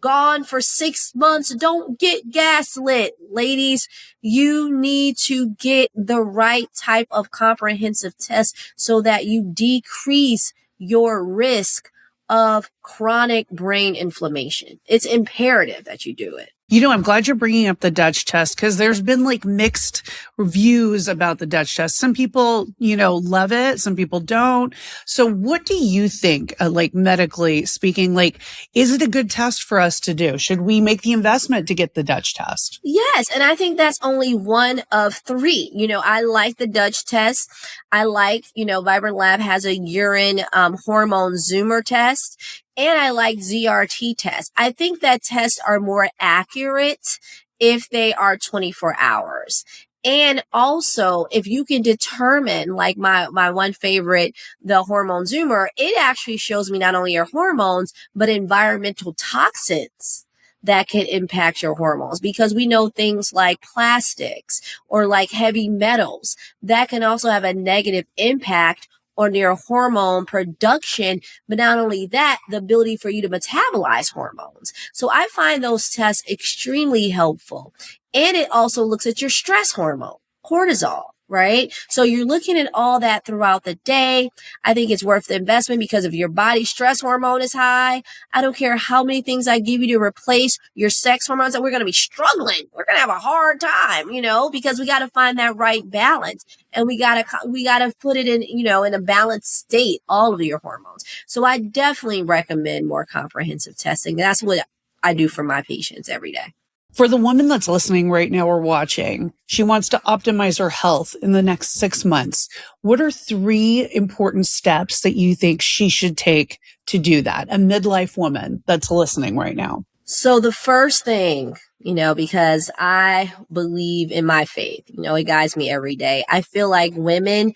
gone for 6 months, don't get gaslit. Ladies, you need to get the right type of comprehensive test so that you decrease your risk of chronic brain inflammation. It's imperative that you do it. I'm glad you're bringing up the Dutch test because there's been like mixed reviews about the Dutch test. Some people, love it. Some people don't. So what do you think, like medically speaking, like, is it a good test for us to do? Should we make the investment to get the Dutch test? Yes. And I think that's only one of 3. I like the Dutch test. I like, Vibrant Lab has a urine hormone zoomer test. And I like ZRT tests. I think that tests are more accurate if they are 24 hours. And also, if you can determine, like my one favorite, the hormone zoomer, it actually shows me not only your hormones, but environmental toxins that can impact your hormones, because we know things like plastics or like heavy metals that can also have a negative impact on your hormone production. But not only that, the ability for you to metabolize hormones. So I find those tests extremely helpful. And it also looks at your stress hormone, cortisol, right? So you're looking at all that throughout the day. I think it's worth the investment because if your body's stress hormone is high, I don't care how many things I give you to replace your sex hormones, that we're going to be struggling. We're going to have a hard time, because we got to find that right balance. And we got to put it in, in a balanced state, all of your hormones. So I definitely recommend more comprehensive testing. That's what I do for my patients every day. For the woman that's listening right now or watching, she wants to optimize her health in the next 6 months. What are 3 important steps that you think she should take to do that? A midlife woman that's listening right now. So the first thing, because I believe in my faith, it guides me every day. I feel like women,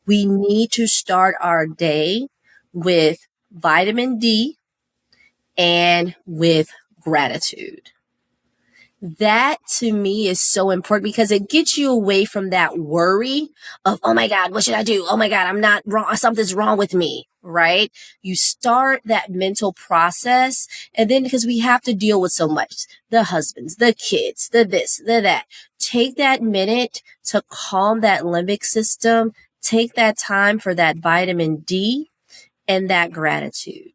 we need to start our day with vitamin D and with gratitude. That to me is so important because it gets you away from that worry of, oh my God, what should I do? Oh my God, I'm not wrong. Something's wrong with me, right? You start that mental process. And then because we have to deal with so much, the husbands, the kids, the this, the that, take that minute to calm that limbic system. Take that time for that vitamin D and that gratitude.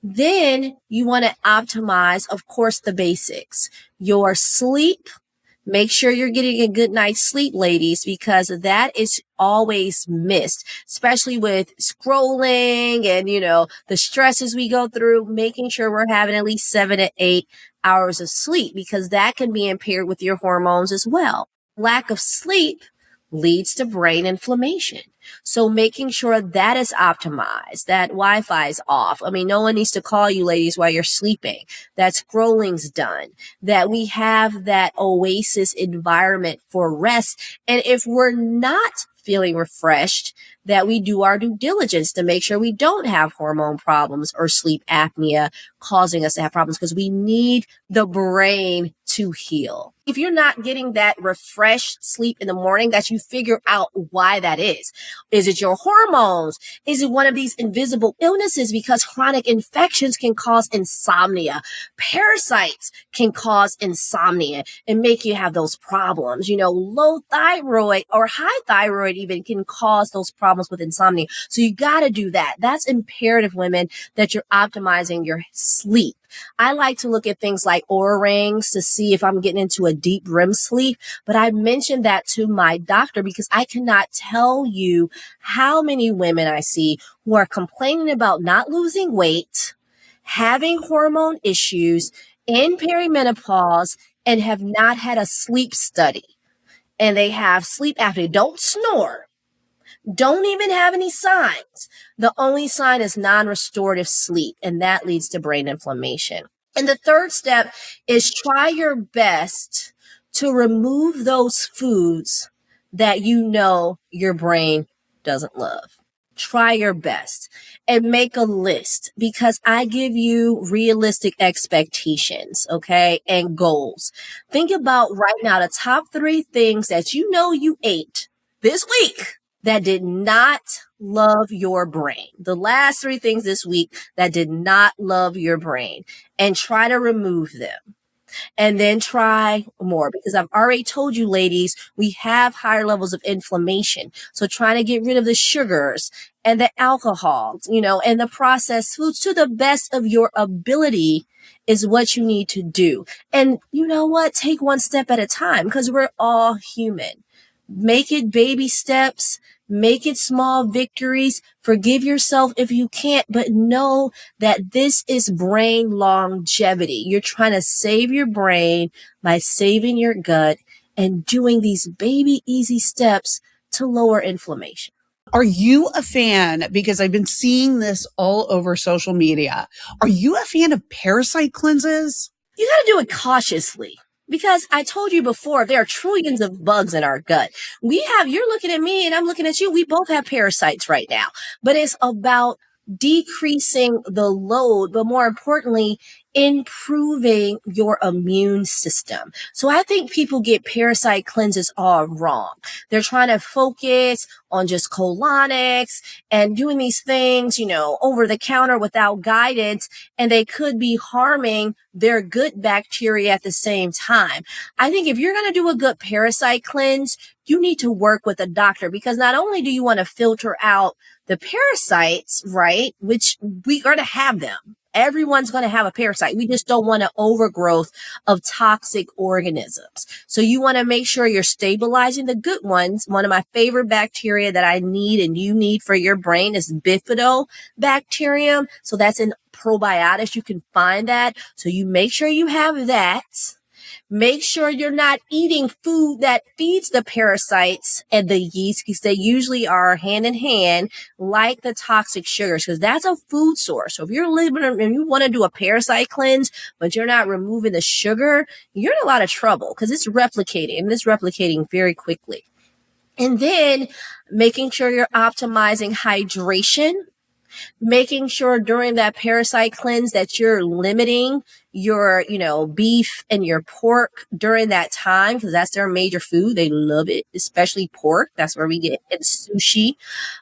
Then you want to optimize, of course, the basics. Your sleep. Make sure you're getting a good night's sleep, ladies, because that is always missed, especially with scrolling and, the stresses we go through, making sure we're having at least 7 to 8 hours of sleep, because that can be impaired with your hormones as well. Lack of sleep leads to brain inflammation. So making sure that is optimized, that Wi-Fi is off. I mean, no one needs to call you, ladies, while you're sleeping. That scrolling's done, that we have that oasis environment for rest. And if we're not feeling refreshed, that we do our due diligence to make sure we don't have hormone problems or sleep apnea causing us to have problems, because we need the brain to heal. If you're not getting that refreshed sleep in the morning, that you figure out why that is. Is it your hormones? Is it one of these invisible illnesses? Because chronic infections can cause insomnia. Parasites can cause insomnia and make you have those problems. Low thyroid or high thyroid even can cause those problems with insomnia. So you got to do that. That's imperative, women, that you're optimizing your sleep. I like to look at things like Oura rings to see if I'm getting into a deep REM sleep. But I mentioned that to my doctor because I cannot tell you how many women I see who are complaining about not losing weight, having hormone issues, in perimenopause, and have not had a sleep study. And they have sleep apnea. Don't snore. Don't even have any signs. The only sign is non-restorative sleep, and that leads to brain inflammation. And the third step is try your best to remove those foods that you know your brain doesn't love. Try your best and make a list, because I give you realistic expectations, okay, and goals. Think about right now the top 3 things that you know you ate this week that did not love your brain. The last 3 things this week that did not love your brain, and try to remove them. And then try more, because I've already told you, ladies, we have higher levels of inflammation. So trying to get rid of the sugars and the alcohol, and the processed foods to the best of your ability is what you need to do. And you know what? Take one step at a time, because we're all human. Make it baby steps. Make it small victories. Forgive yourself if you can't, but know that this is brain longevity. You're trying to save your brain by saving your gut and doing these baby easy steps to lower inflammation. Are you a fan? Because I've been seeing this all over social media. Are you a fan of parasite cleanses? You got to do it cautiously, because I told you before, there are trillions of bugs in our gut. You're looking at me and I'm looking at you. We both have parasites right now, but it's about decreasing the load, but more importantly, improving your immune system. So I think people get parasite cleanses all wrong. They're trying to focus on just colonics and doing these things, over the counter without guidance, and they could be harming their gut bacteria at the same time. I think if you're going to do a good parasite cleanse, you need to work with a doctor, because not only do you want to filter out the parasites, right, which we are to have them. Everyone's going to have a parasite. We just don't want an overgrowth of toxic organisms. So you want to make sure you're stabilizing the good ones. One of my favorite bacteria that I need and you need for your brain is bifidobacterium. So that's in probiotics. You can find that. So you make sure you have that. Make sure you're not eating food that feeds the parasites and the yeast, because they usually are hand in hand, like the toxic sugars, because that's a food source. So if you're living and you want to do a parasite cleanse, but you're not removing the sugar, you're in a lot of trouble, because it's replicating, and it's replicating very quickly. And then making sure you're optimizing hydration. Making sure during that parasite cleanse that you're limiting your, beef and your pork during that time, because that's their major food. They love it, especially pork. That's where we get it, sushi.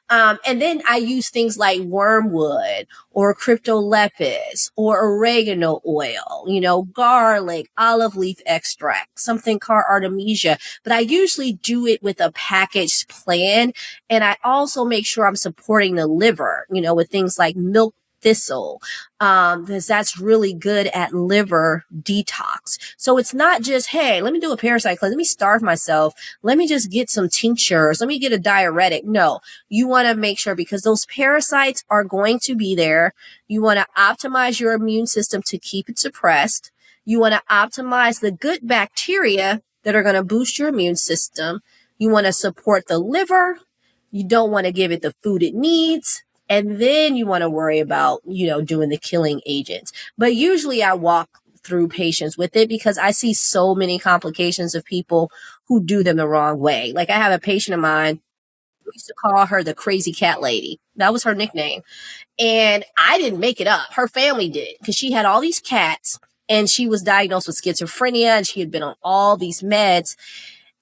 And then I use things like wormwood or cryptolepis or oregano oil, garlic, olive leaf extract, something called artemisia. But I usually do it with a packaged plan. And I also make sure I'm supporting the liver, with things like milk thistle, because that's really good at liver detox. So it's not just, hey, let me do a parasite cleanse. Let me starve myself. Let me just get some tinctures. Let me get a diuretic. No, you want to make sure, because those parasites are going to be there. You want to optimize your immune system to keep it suppressed. You want to optimize the good bacteria that are going to boost your immune system. You want to support the liver. You don't want to give it the food it needs. And then you want to worry about, doing the killing agents. But usually I walk through patients with it, because I see so many complications of people who do them the wrong way. Like I have a patient of mine, we used to call her the crazy cat lady. That was her nickname. And I didn't make it up. Her family did, because she had all these cats and she was diagnosed with schizophrenia, and she had been on all these meds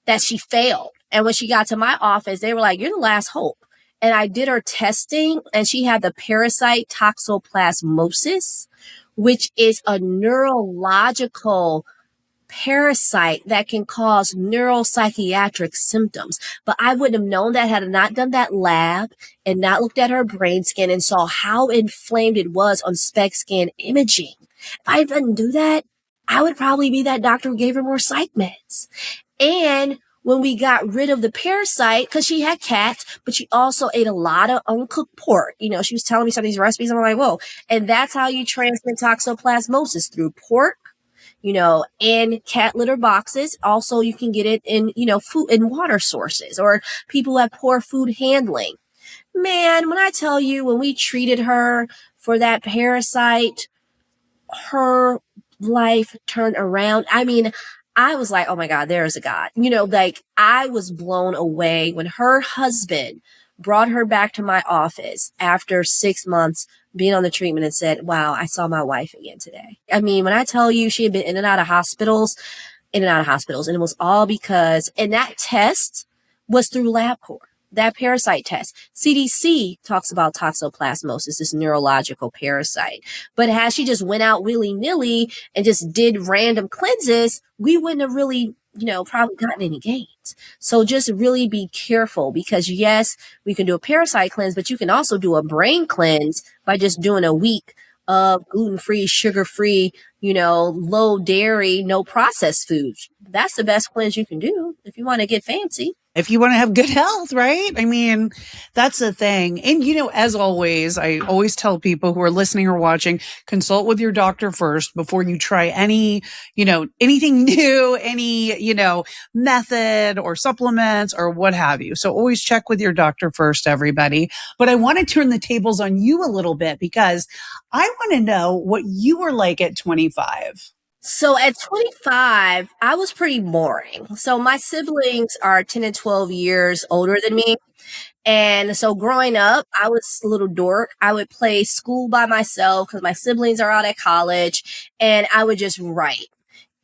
that she failed. And when she got to my office, they were like, you're the last hope. And I did her testing, and she had the parasite toxoplasmosis, which is a neurological parasite that can cause neuropsychiatric symptoms. But I wouldn't have known that had I not done that lab and not looked at her brain scan and saw how inflamed it was on SPECT scan imaging. If I didn't do that, I would probably be that doctor who gave her more psych meds. And when we got rid of the parasite, because she had cats, but she also ate a lot of uncooked pork. She was telling me some of these recipes. I'm like, whoa. And that's how you transmit toxoplasmosis, through pork, in cat litter boxes. Also, you can get it in, food and water sources, or people who have poor food handling. Man, when I tell you, when we treated her for that parasite, her life turned around. I mean, I was like, oh my God, there is a God. Like I was blown away when her husband brought her back to my office after 6 months being on the treatment and said, wow, I saw my wife again today. I mean, when I tell you she had been in and out of hospitals, in and out of hospitals. And it was all because, and that test was through LabCorp, that parasite test. CDC talks about toxoplasmosis, this neurological parasite. But had she just went out willy nilly and just did random cleanses, we wouldn't have really, probably gotten any gains. So just really be careful because yes, we can do a parasite cleanse, but you can also do a brain cleanse by just doing a week of gluten-free, sugar-free, low dairy, no processed foods. That's the best cleanse you can do if you want to get fancy. If you want to have good health, right? I mean, that's the thing. And, as always, I always tell people who are listening or watching, consult with your doctor first before you try any, anything new, any, method or supplements or what have you. So always check with your doctor first, everybody. But I want to turn the tables on you a little bit because I want to know what you were like at 25. So at 25, I was pretty boring. So my siblings are 10 and 12 years older than me. And so growing up, I was a little dork. I would play school by myself because my siblings are out at college and I would just write.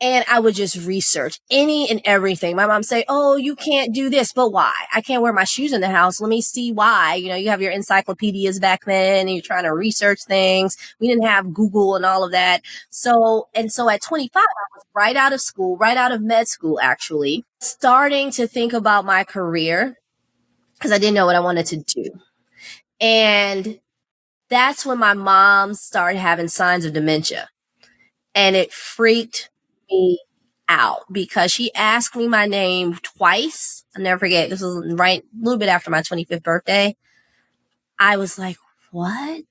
And I would just research any and everything. My mom say, oh, you can't do this, but why? I can't wear my shoes in the house. Let me see why. You have your encyclopedias back then and you're trying to research things. We didn't have Google and all of that. So at 25, I was right out of school, right out of med school, actually, starting to think about my career because I didn't know what I wanted to do. And that's when my mom started having signs of dementia and it freaked me out because she asked me my name twice. I'll never forget. This was right a little bit after my 25th birthday. I was like, what?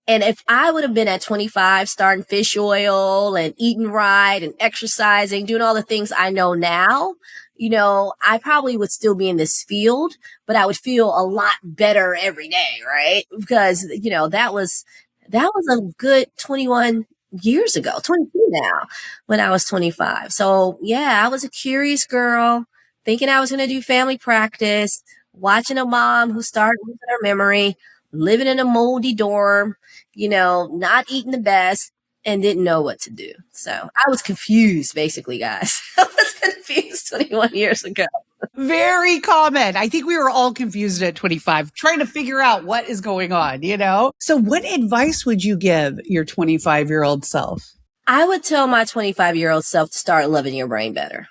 And if I would have been at 25, starting fish oil and eating right and exercising, doing all the things I know now, I probably would still be in this field, but I would feel a lot better every day, right? Because, that was a good 21 years ago, 22 now, when I was 25. So yeah, I was a curious girl thinking I was going to do family practice, watching a mom who started losing her memory, living in a moldy dorm, not eating the best and didn't know what to do. So I was confused basically, guys. I was confused 21 years ago. Very common. I think we were all confused at 25, trying to figure out what is going on, So what advice would you give your 25-year-old self? I would tell my 25-year-old self to start loving your brain better.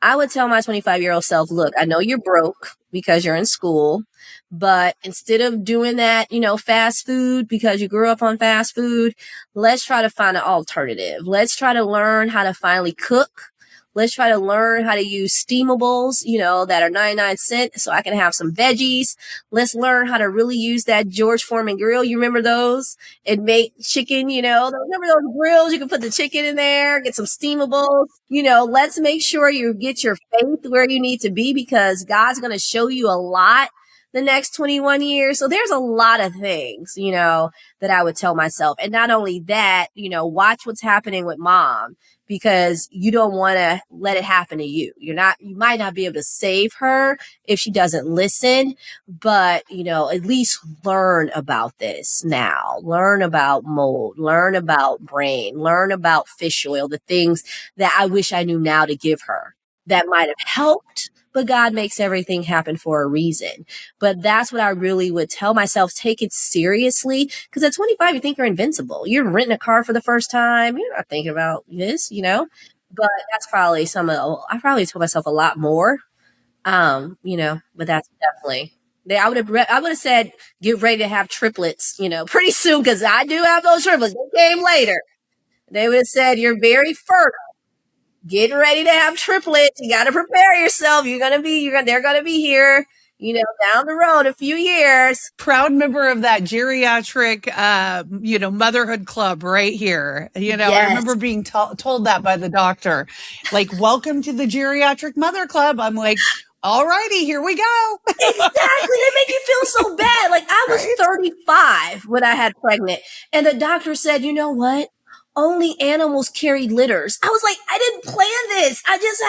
I would tell my 25-year-old self, look, I know you're broke because you're in school, but instead of doing that, fast food because you grew up on fast food, let's try to find an alternative. Let's try to learn how to finally cook. Let's try to learn how to use steamables, that are 99 cents so I can have some veggies. Let's learn how to really use that George Foreman grill. You remember those? It make chicken, remember those grills? You can put the chicken in there, get some steamables. Let's make sure you get your faith where you need to be because God's going to show you a lot the next 21 years. So there's a lot of things, that I would tell myself. And not only that, watch what's happening with mom because you don't want to let it happen to you. You might not be able to save her if she doesn't listen, but, at least learn about this now. Learn about mold, learn about brain, learn about fish oil, the things that I wish I knew now to give her that might have helped. But God makes everything happen for a reason. But that's what I really would tell myself. Take it seriously. Because at 25, you think you're invincible. You're renting a car for the first time. You're not thinking about this, But that's probably I probably told myself a lot more. But that's definitely. I would have said, get ready to have triplets, pretty soon. Because I do have those triplets. They came later. They would have said, you're very fertile. Getting ready to have triplets. You got to prepare yourself. They're going to be here, down the road a few years. Proud member of that geriatric, motherhood club right here. Yes. I remember being told that by the doctor, like, welcome to the geriatric mother club. I'm like, all righty, here we go. Exactly. They make you feel so bad. Like I was 35 when I had pregnant and the doctor said, you know what? only animals carried litters. I was like, I didn't plan this. I'm just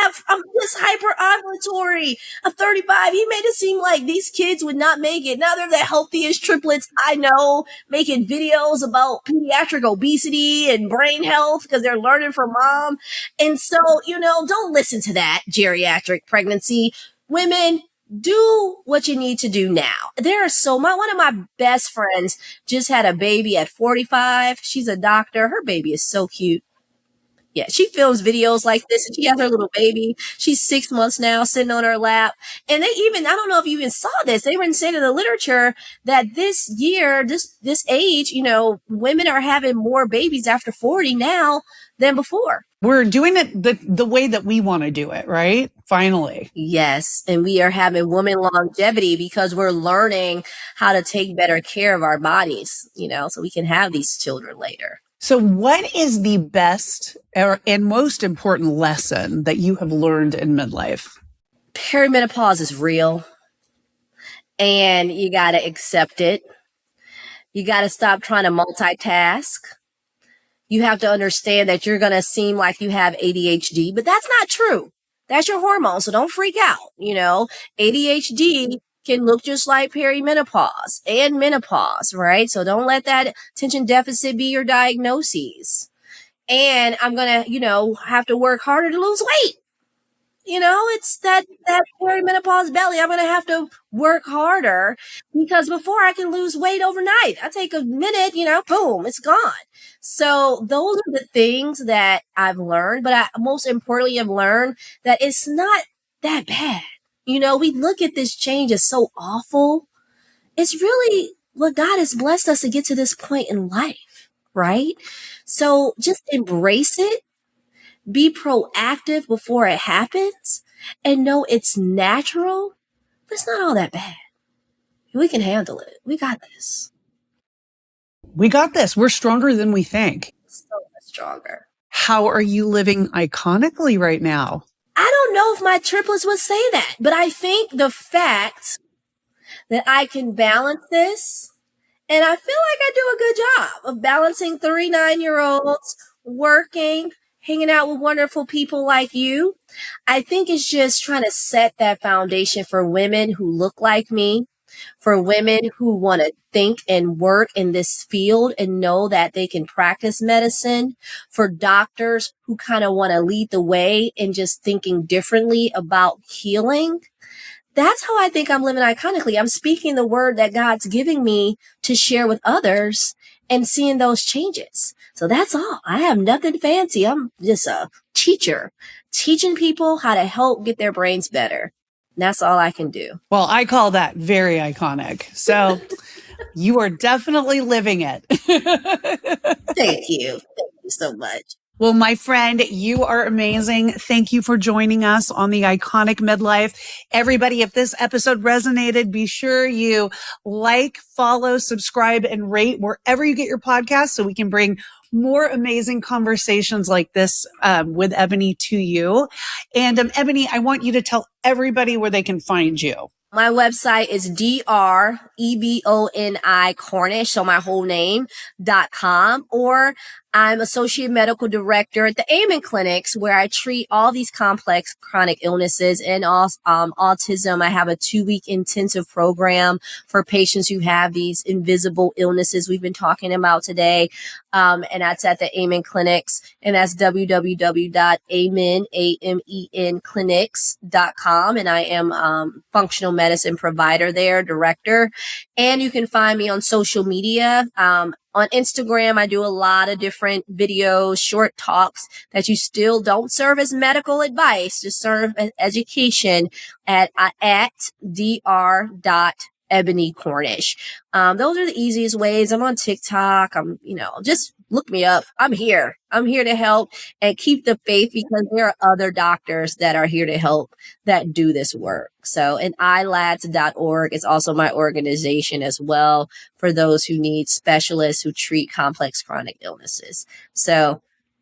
hyper ovulatory. I'm 35. He made it seem like these kids would not make it. Now they're the healthiest triplets I know, making videos about pediatric obesity and brain health because they're learning from mom. And so, don't listen to that geriatric pregnancy. Women, do what you need to do now. One of my best friends just had a baby at 45. She's a doctor. Her baby is so cute. Yeah, she films videos like this and she has her little baby. She's 6 months now sitting on her lap. And I don't know if you even saw this. They were saying in the literature that this year, this age, women are having more babies after 40 now than before. We're doing it the way that we want to do it, right? Finally. Yes. And we are having woman longevity because we're learning how to take better care of our bodies, so we can have these children later. So what is the best and most important lesson that you have learned in midlife? Perimenopause is real and you got to accept it. You got to stop trying to multitask. You have to understand that you're going to seem like you have ADHD, but that's not true. That's your hormones. So don't freak out. ADHD can look just like perimenopause and menopause, right? So don't let that attention deficit be your diagnoses. And I'm going to, have to work harder to lose weight. It's that perimenopause belly. I'm going to have to work harder because before I can lose weight overnight, I take a minute, boom, it's gone. So those are the things that I've learned, but most importantly, have learned that it's not that bad. We look at this change as so awful. It's really what God has blessed us to get to this point in life, right? So just embrace it. Be proactive before it happens and know it's natural, but it's not all that bad. We can handle it. We got this. We got this. We're stronger than we think. So much stronger. How are you living iconically right now? I don't know if my triplets would say that, but I think the fact that I can balance this, and I feel like I do a good job of balancing 39-year-olds, working, hanging out with wonderful people like you. I think it's just trying to set that foundation for women who look like me, for women who want to think and work in this field and know that they can practice medicine, for doctors who kind of want to lead the way in just thinking differently about healing. That's how I think I'm living iconically. I'm speaking the word that God's giving me to share with others and seeing those changes. So that's all. I have nothing fancy. I'm just a teacher, teaching people how to help get their brains better. And that's all I can do. Well, I call that very iconic. So you are definitely living it. Thank you. Thank you so much. Well, my friend, you are amazing. Thank you for joining us on the Iconic Midlife. Everybody, if this episode resonated, be sure you like, follow, subscribe, and rate wherever you get your podcasts so we can bring more amazing conversations like this with Eboni to you. And Eboni, I want you to tell everybody where they can find you. My website is Eboni Cornish, so my whole name.com, or I'm associate medical director at the Amen Clinics, where I treat all these complex chronic illnesses and autism. I have a 2-week intensive program for patients who have these invisible illnesses we've been talking about today. And that's at the Amen Clinics, and that's www.amenclinics.com. And I am functional medicine provider there, director. And you can find me on social media. On Instagram, I do a lot of different videos, short talks that you still don't serve as medical advice, just serve as education at dr.Eboni Cornish. Those are the easiest ways. I'm on TikTok. Just look me up. I'm here. I'm here to help and keep the faith, because there are other doctors that are here to help that do this work. So, and ilads.org is also my organization as well for those who need specialists who treat complex chronic illnesses. So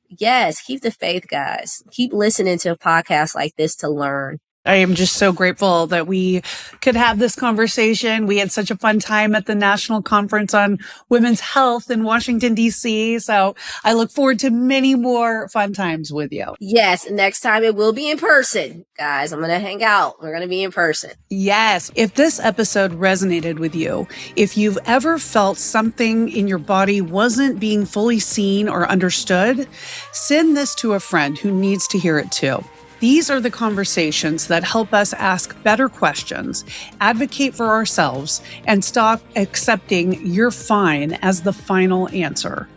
yes, keep the faith, guys. Keep listening to podcasts like this to learn. I am just so grateful that we could have this conversation. We had such a fun time at the National Conference on Women's Health in Washington, D.C. So I look forward to many more fun times with you. Yes, next time it will be in person. Guys, I'm going to hang out. We're going to be in person. Yes. If this episode resonated with you, if you've ever felt something in your body wasn't being fully seen or understood, send this to a friend who needs to hear it too. These are the conversations that help us ask better questions, advocate for ourselves, and stop accepting "you're fine" as the final answer.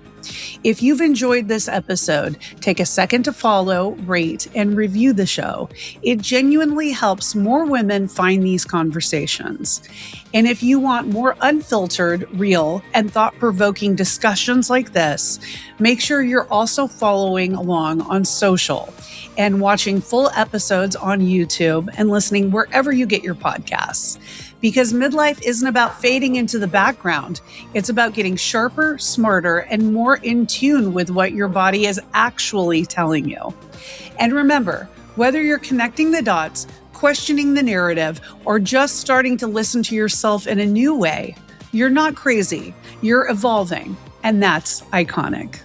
If you've enjoyed this episode, take a second to follow, rate, and review the show. It genuinely helps more women find these conversations. And if you want more unfiltered, real, and thought-provoking discussions like this, make sure you're also following along on social and watching full episodes on YouTube and listening wherever you get your podcasts. Because midlife isn't about fading into the background. It's about getting sharper, smarter, and more in tune with what your body is actually telling you. And remember, whether you're connecting the dots, questioning the narrative, or just starting to listen to yourself in a new way, you're not crazy. You're evolving, and that's iconic.